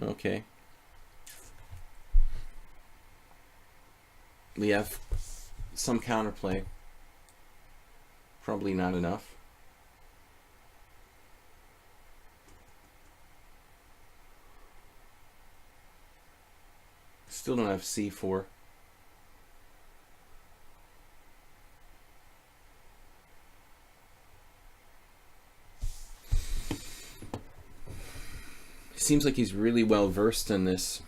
Okay. We have some counterplay. Probably not enough. Still don't have c4. Seems like he's really well versed in this.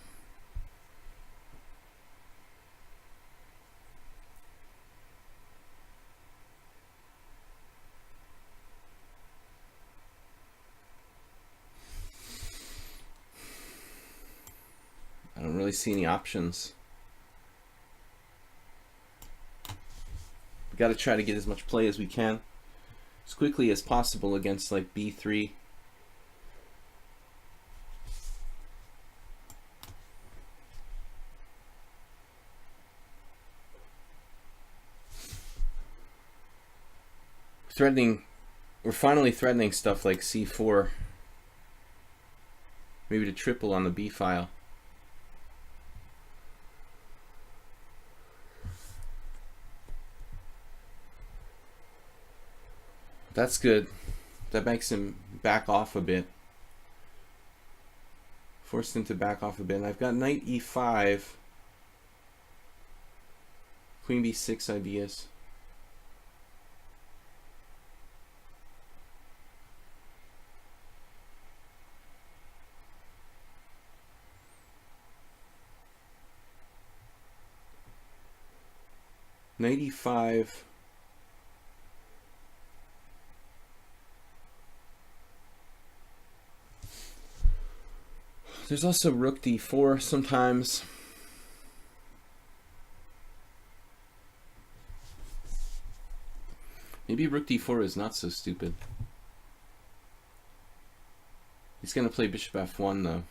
I don't really see any options. We got to try to get as much play as we can, as quickly as possible against like b3. We're finally threatening stuff like c4. Maybe to triple on the b file. That's good. That makes him back off a bit. Forced him to back off a bit. And I've got knight e5. Queen b6 ideas. Knight e5. There's also rook d4 sometimes. Maybe rook d4 is not so stupid. He's going to play bishop f1 though.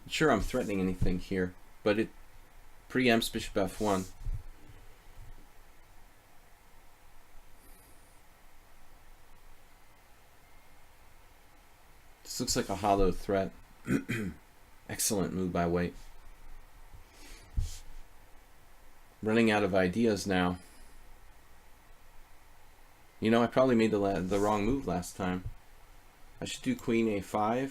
Not sure I'm threatening anything here, but it preempts bishop f1. This looks like a hollow threat. Excellent move by white. Running out of ideas now. You know, I probably made the wrong move last time. I should do queen a5.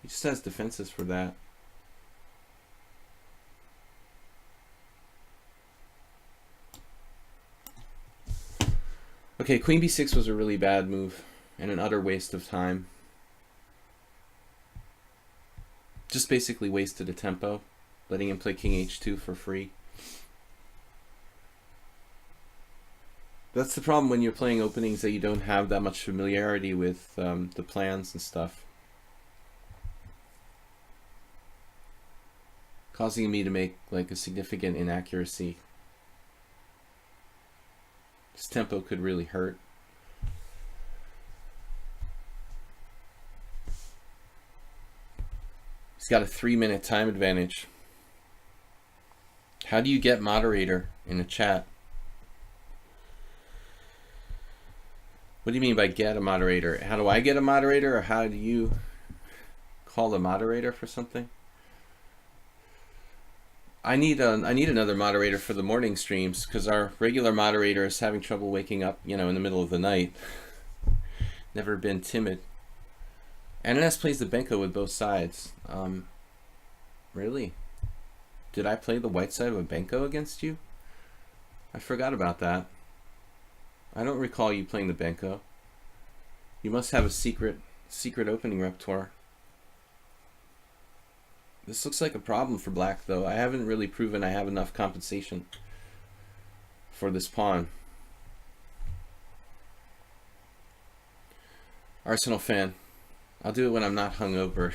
He just has defenses for that. Okay, queen b6 was a really bad move and an utter waste of time. Just basically wasted a tempo, letting him play king h2 for free. That's the problem when you're playing openings that you don't have that much familiarity with the plans and stuff. Causing me to make like a significant inaccuracy. This tempo could really hurt. He's got a 3-minute time advantage. How do you get moderator in a chat? What do you mean by get a moderator? How do I get a moderator, or how do you call a moderator for something? I need another moderator for the morning streams because our regular moderator is having trouble waking up, in the middle of the night. Never been timid. Ananas plays the Benko with both sides. Really? Did I play the white side of a Benko against you? I forgot about that. I don't recall you playing the Benko. You must have a secret opening repertoire. This looks like a problem for black, though. I haven't really proven I have enough compensation for this pawn. Arsenal fan. I'll do it when I'm not hungover.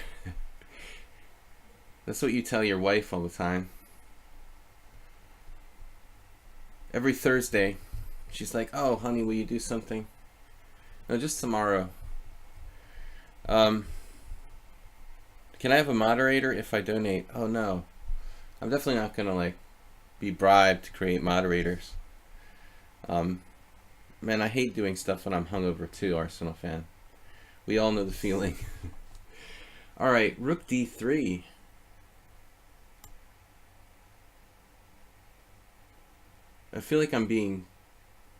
That's what you tell your wife all the time. Every Thursday, she's like, "Oh, honey, will you do something?" No, just tomorrow. Can I have a moderator if I donate? Oh no, I'm definitely not gonna be bribed to create moderators. Man, I hate doing stuff when I'm hungover too, Arsenal fan. We all know the feeling. All right, Rook D3. I feel like I'm being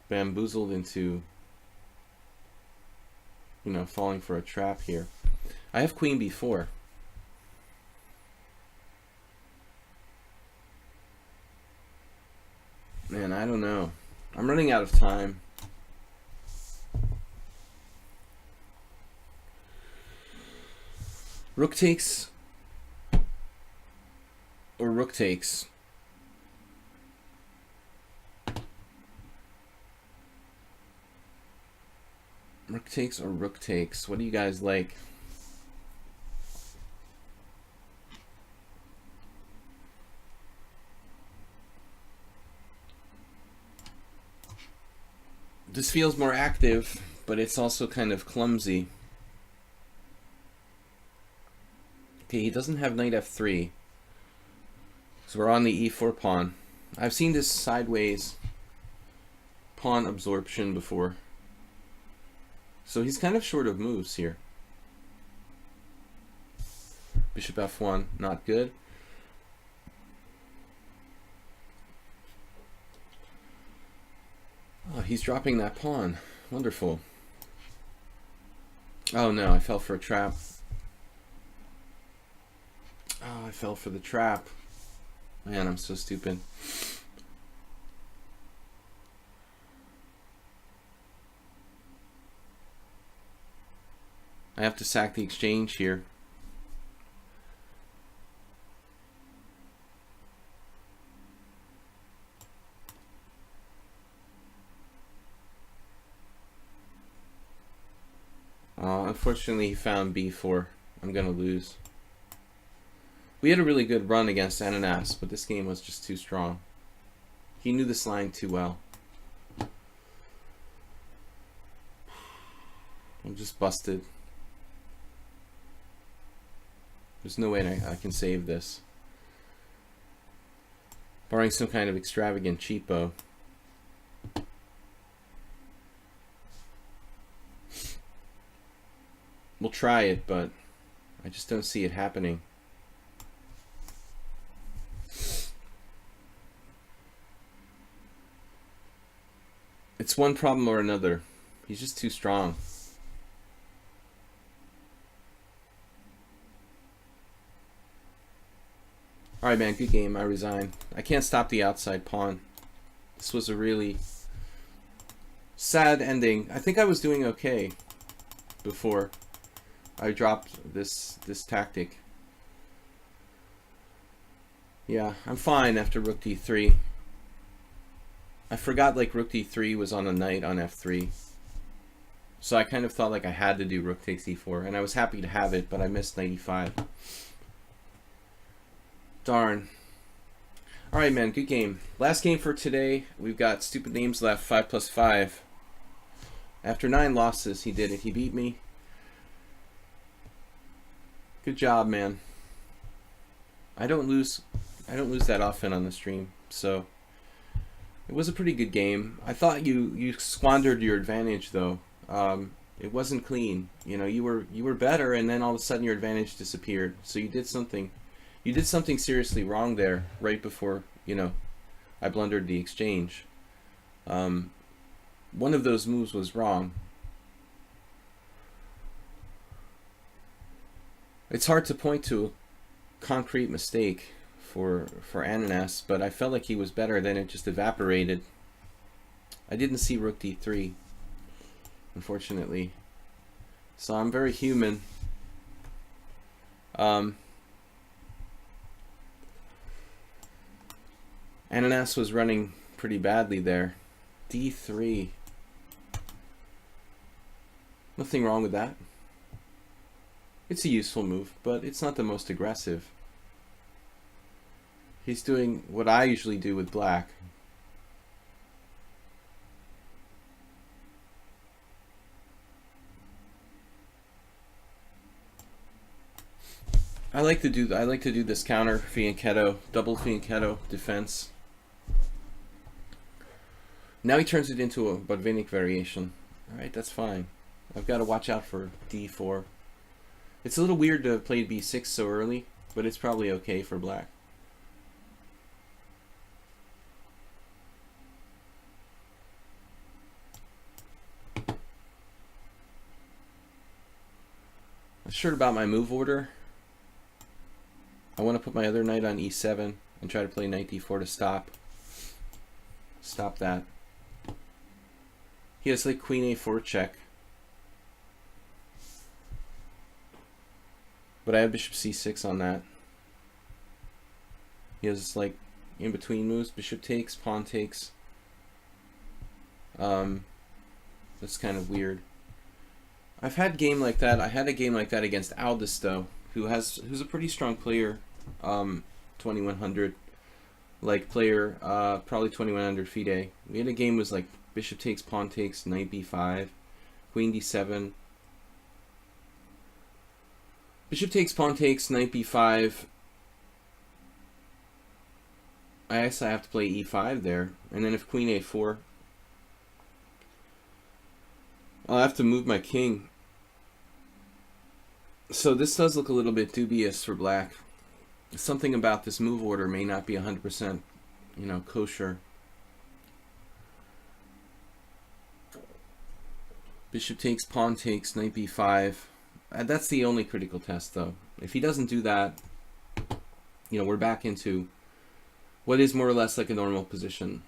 bamboozled into, falling for a trap here. I have Queen B4. Man, I don't know. I'm running out of time. Rook takes or rook takes? Rook takes or rook takes? What do you guys like? This feels more active, but it's also kind of clumsy. Okay, he doesn't have knight f3. So we're on the e4 pawn. I've seen this sideways pawn absorption before. So he's kind of short of moves here. Bishop f1, not good. Oh, he's dropping that pawn. Wonderful. Oh no, I fell for a trap. Oh, I fell for the trap. Man, I'm so stupid. I have to sack the exchange here. Unfortunately, he found b4. I'm gonna lose. We had a really good run against Ananas, but this game was just too strong. He knew this line too well. I'm just busted. There's no way I can save this. Barring some kind of extravagant cheapo. We'll try it, but I just don't see it happening. It's one problem or another. He's just too strong. Alright man, good game. I resign. I can't stop the outside pawn. This was a really sad ending. I think I was doing okay before I dropped this tactic. Yeah, I'm fine after rook d3. I forgot rook d3 was on a knight on f3. So I kind of thought I had to do rook takes e4, and I was happy to have it, but I missed knight e5. Darn. Alright man, good game. Last game for today. We've got stupid names left, 5 plus 5. After 9 losses, he did it. He beat me. Good job, man. I don't lose that often on the stream, so it was a pretty good game. I thought you squandered your advantage though. It wasn't clean. You know, you were better, and then all of a sudden your advantage disappeared. So you did something seriously wrong there right before, you know, I blundered the exchange. One of those moves was wrong. It's hard to point to a concrete mistake for Ananas, but I felt like he was better, then it just evaporated. I didn't see rook d3, unfortunately. So I'm very human. Ananas was running pretty badly there. d3. Nothing wrong with that. It's a useful move, but it's not the most aggressive. He's doing what I usually do with black. I like to do this counter fianchetto, double fianchetto defense. Now he turns it into a Botvinnik variation. Alright, that's fine. I've got to watch out for d4. It's a little weird to play b6 so early, but it's probably okay for black. Not sure about my move order. I want to put my other knight on e7 and try to play knight d4 to stop that. He has like queen a4 check. But I have bishop c6 on that. He has like in between moves, bishop takes, pawn takes. That's kind of weird. I've had a game like that. I had a game like that against Aldis though, who's a pretty strong player, 2100 like player, probably 2100 FIDE. We had a game was like bishop takes, pawn takes, knight b5, queen d7. Bishop takes, pawn takes, knight b5. I guess I have to play e5 there. And then if queen a4, I'll have to move my king. So this does look a little bit dubious for black. Something about this move order may not be 100%, you know, kosher. Bishop takes, pawn takes, knight b5. That's the only critical test, though. If he doesn't do that, you know, we're back into what is more or less like a normal position.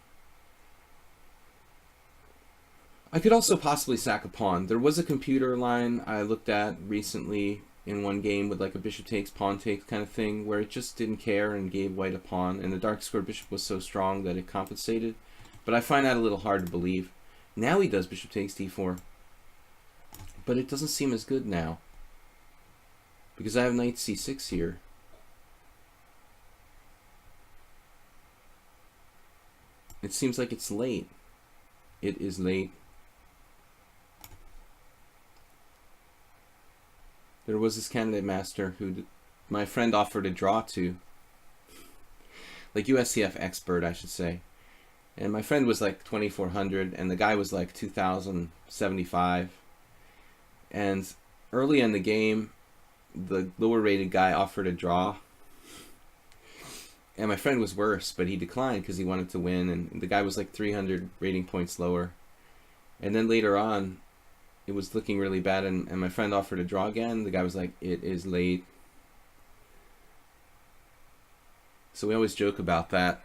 I could also possibly sack a pawn. There was a computer line I looked at recently in one game with like a bishop takes, pawn takes kind of thing, where it just didn't care and gave white a pawn, and the dark square bishop was so strong that it compensated. But I find that a little hard to believe. Now he does bishop takes d4. But it doesn't seem as good now, because I have knight c6 here. It seems like it's late. It is late. There was this candidate master who my friend offered a draw to. Like USCF expert, I should say. And my friend was like 2400 and the guy was like 2075. And early in the game, the lower rated guy offered a draw. And my friend was worse, but he declined because he wanted to win, and the guy was like 300 rating points lower. And then later on, it was looking really bad, and my friend offered a draw again. The guy was like, it is late. So we always joke about that.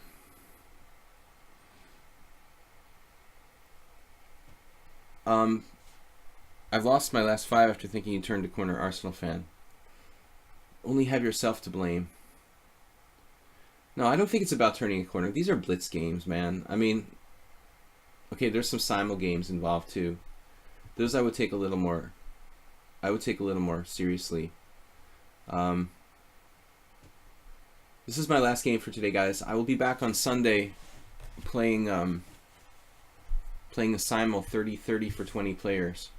I've lost my last 5 after thinking you turned a corner Arsenal fan. Only have yourself to blame. No, I don't think it's about turning a corner. These are blitz games, man. I mean, okay, there's some simul games involved too. Those I would take a little more. I would take a little more seriously. This is my last game for today, guys. I will be back on Sunday, playing a simul 30-30 for 20 players.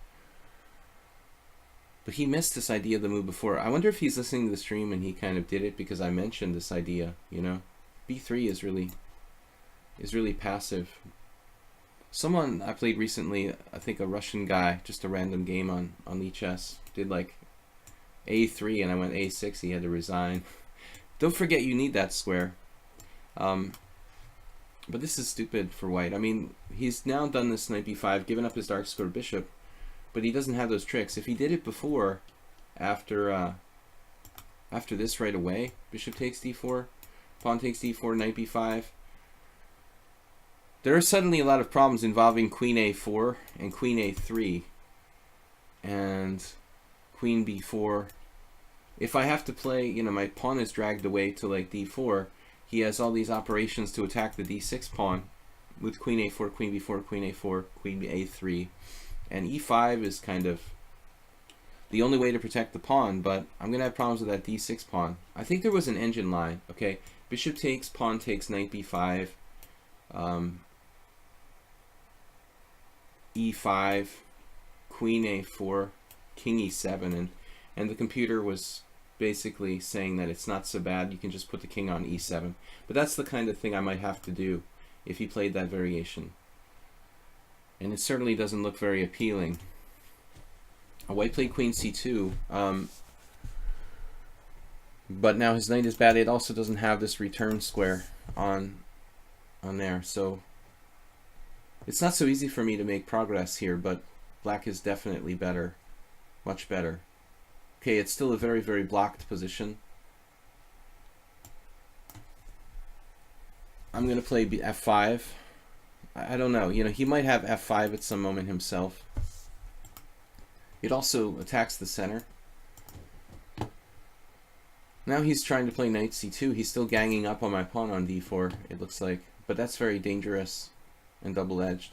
But he missed this idea of the move before. I wonder if he's listening to the stream and he kind of did it because I mentioned this idea, you know. B3 is really passive. Someone I played recently, I think a Russian guy, just a random game on lichess, did like A3 and I went A6, he had to resign. Don't forget you need that square. But this is stupid for white. I mean, he's now done this knight b5, given up his dark square bishop, but he doesn't have those tricks. If he did it before, after this right away, bishop takes d4, pawn takes d4, knight b5, there are suddenly a lot of problems involving queen a4 and queen a3 and queen b4. If I have to play, you know, my pawn is dragged away to like d4, he has all these operations to attack the d6 pawn with queen a4, queen b4, queen a4, queen a3. And e5 is kind of the only way to protect the pawn, but I'm going to have problems with that d6 pawn. I think there was an engine line. Okay, bishop takes, pawn takes, knight b5, e5, queen a4, king e7, and the computer was basically saying that it's not so bad, you can just put the king on e7. But that's the kind of thing I might have to do if he played that variation. And it certainly doesn't look very appealing. White played queen c2, but now his knight is bad. It also doesn't have this return square on there, so it's not so easy for me to make progress here, but black is definitely better, much better. Okay, it's still a very, very blocked position. I'm going to play f5. I don't know, you know, he might have f5 at some moment himself. It also attacks the center. Now he's trying to play knight c2. He's still ganging up on my pawn on d4, it looks like. But that's very dangerous and double-edged.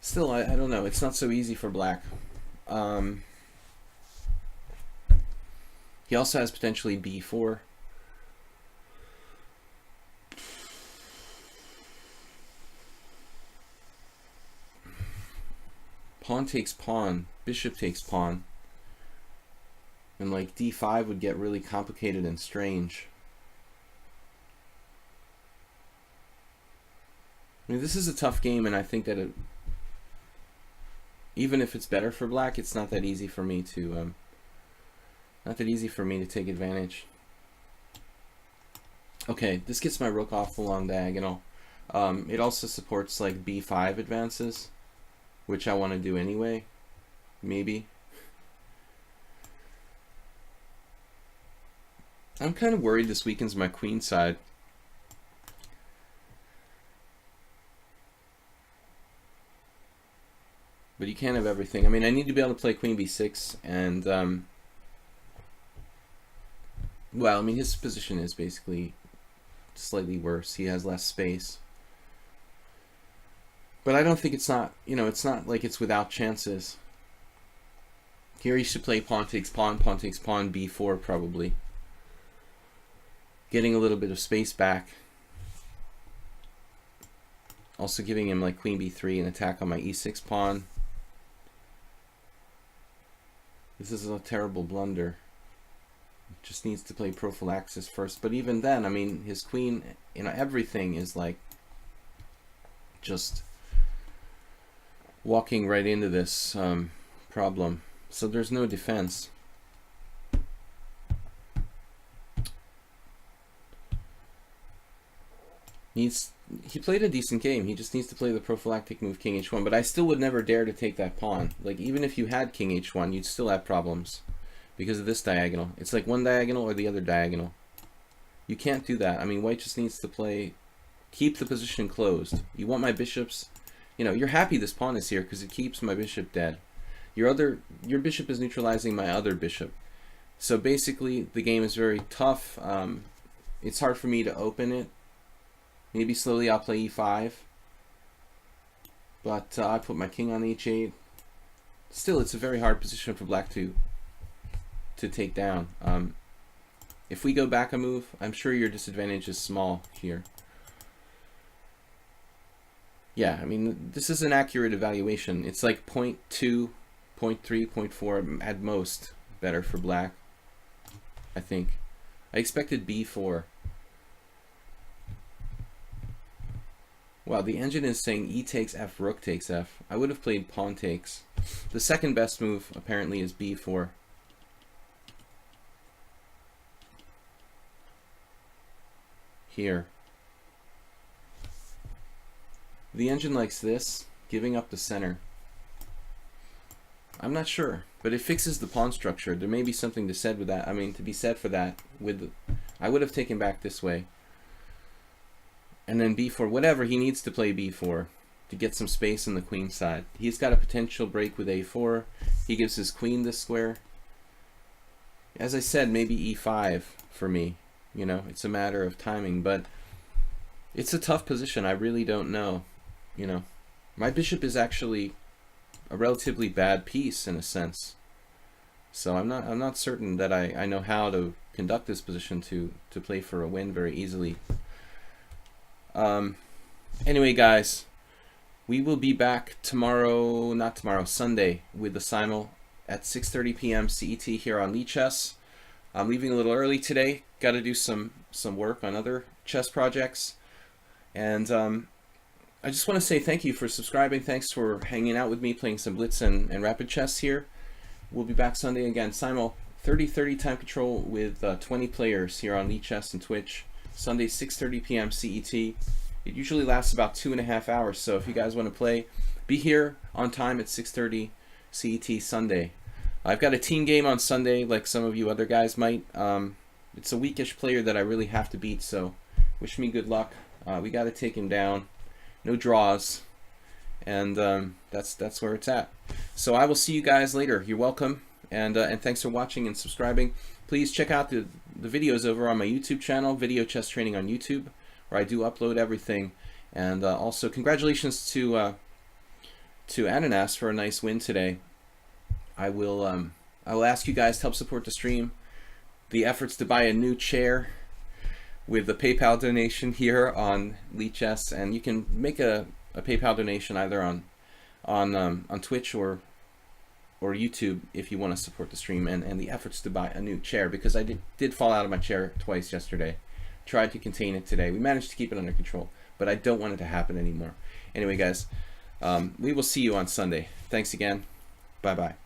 Still, I don't know. It's not so easy for black. He also has potentially b4. Pawn takes pawn, bishop takes pawn, and like d5 would get really complicated and strange. I mean, this is a tough game, and I think that even if it's better for black, it's not that easy for me to take advantage. Okay, this gets my rook off the long diagonal. It also supports like b5 advances, which I want to do anyway, maybe. I'm kind of worried this weakens my queen side. But you can't have everything. I mean, I need to be able to play queen b6, and well, I mean, his position is basically slightly worse. He has less space. But I don't think it's not, you know, it's not like it's without chances. Here he should play pawn takes pawn, b4 probably. Getting a little bit of space back. Also giving him like queen b3 and attack on my e6 pawn. This is a terrible blunder. Just needs to play prophylaxis first. But even then, I mean, his queen, you know, everything is like just walking right into this problem. So there's no defense. He played a decent game. He just needs to play the prophylactic move king h1. But I still would never dare to take that pawn. Like, even if you had king h1, you'd still have problems because of this diagonal. It's like one diagonal or the other diagonal. You can't do that. I mean, white just needs to keep the position closed. You want my bishops, you know, you're happy this pawn is here because it keeps my bishop dead. Your bishop is neutralizing my other bishop. So basically, the game is very tough. It's hard for me to open it. Maybe slowly I'll play e5. But I put my king on h8. Still, it's a very hard position for black to take down. If we go back a move, I'm sure your disadvantage is small here. Yeah, I mean, this is an accurate evaluation. It's like 0.2, 0.3, 0.4 at most better for black, I think. I expected b4. Wow, the engine is saying e takes f, rook takes f. I would have played pawn takes. The second best move apparently is b4. Here. The engine likes this, giving up the center. I'm not sure, but it fixes the pawn structure. There may be something to said with that. I mean, to be said for that. I would have taken back this way. And then b4, whatever, he needs to play b4 to get some space on the queen side. He's got a potential break with a4. He gives his queen this square. As I said, maybe e5 for me. You know, it's a matter of timing, but it's a tough position. I really don't know. You know, my bishop is actually a relatively bad piece in a sense. So I'm not certain that I know how to conduct this position to play for a win very easily. Anyway, guys, we will be back tomorrow, not tomorrow, Sunday, with the simul at 6:30 p.m. CET here on lichess. I'm leaving a little early today. Got to do some work on other chess projects. And I just want to say thank you for subscribing. Thanks for hanging out with me, playing some blitz and rapid chess here. We'll be back Sunday again. Simul 30-30 time control with 20 players here on lichess and Twitch. Sunday 6:30 p.m. CET. It usually lasts about 2.5 hours, so if you guys want to play, be here on time at 6:30 CET Sunday. I've got a team game on Sunday, like some of you other guys might. It's a weakish player that I really have to beat, so wish me good luck. We got to take him down. No draws, and that's where it's at. So I will see you guys later. You're welcome, and thanks for watching and subscribing. Please check out the videos over on my YouTube channel, Video Chess Training on YouTube, where I do upload everything. And also congratulations to Ananas for a nice win today. I will ask you guys to help support the stream. The efforts to buy a new chair with the PayPal donation here on lichess, and you can make a PayPal donation either on Twitch or YouTube if you want to support the stream and the efforts to buy a new chair, because I did fall out of my chair twice yesterday. Tried to contain it today. We managed to keep it under control, but I don't want it to happen anymore. Anyway, guys, we will see you on Sunday. Thanks again. Bye-bye.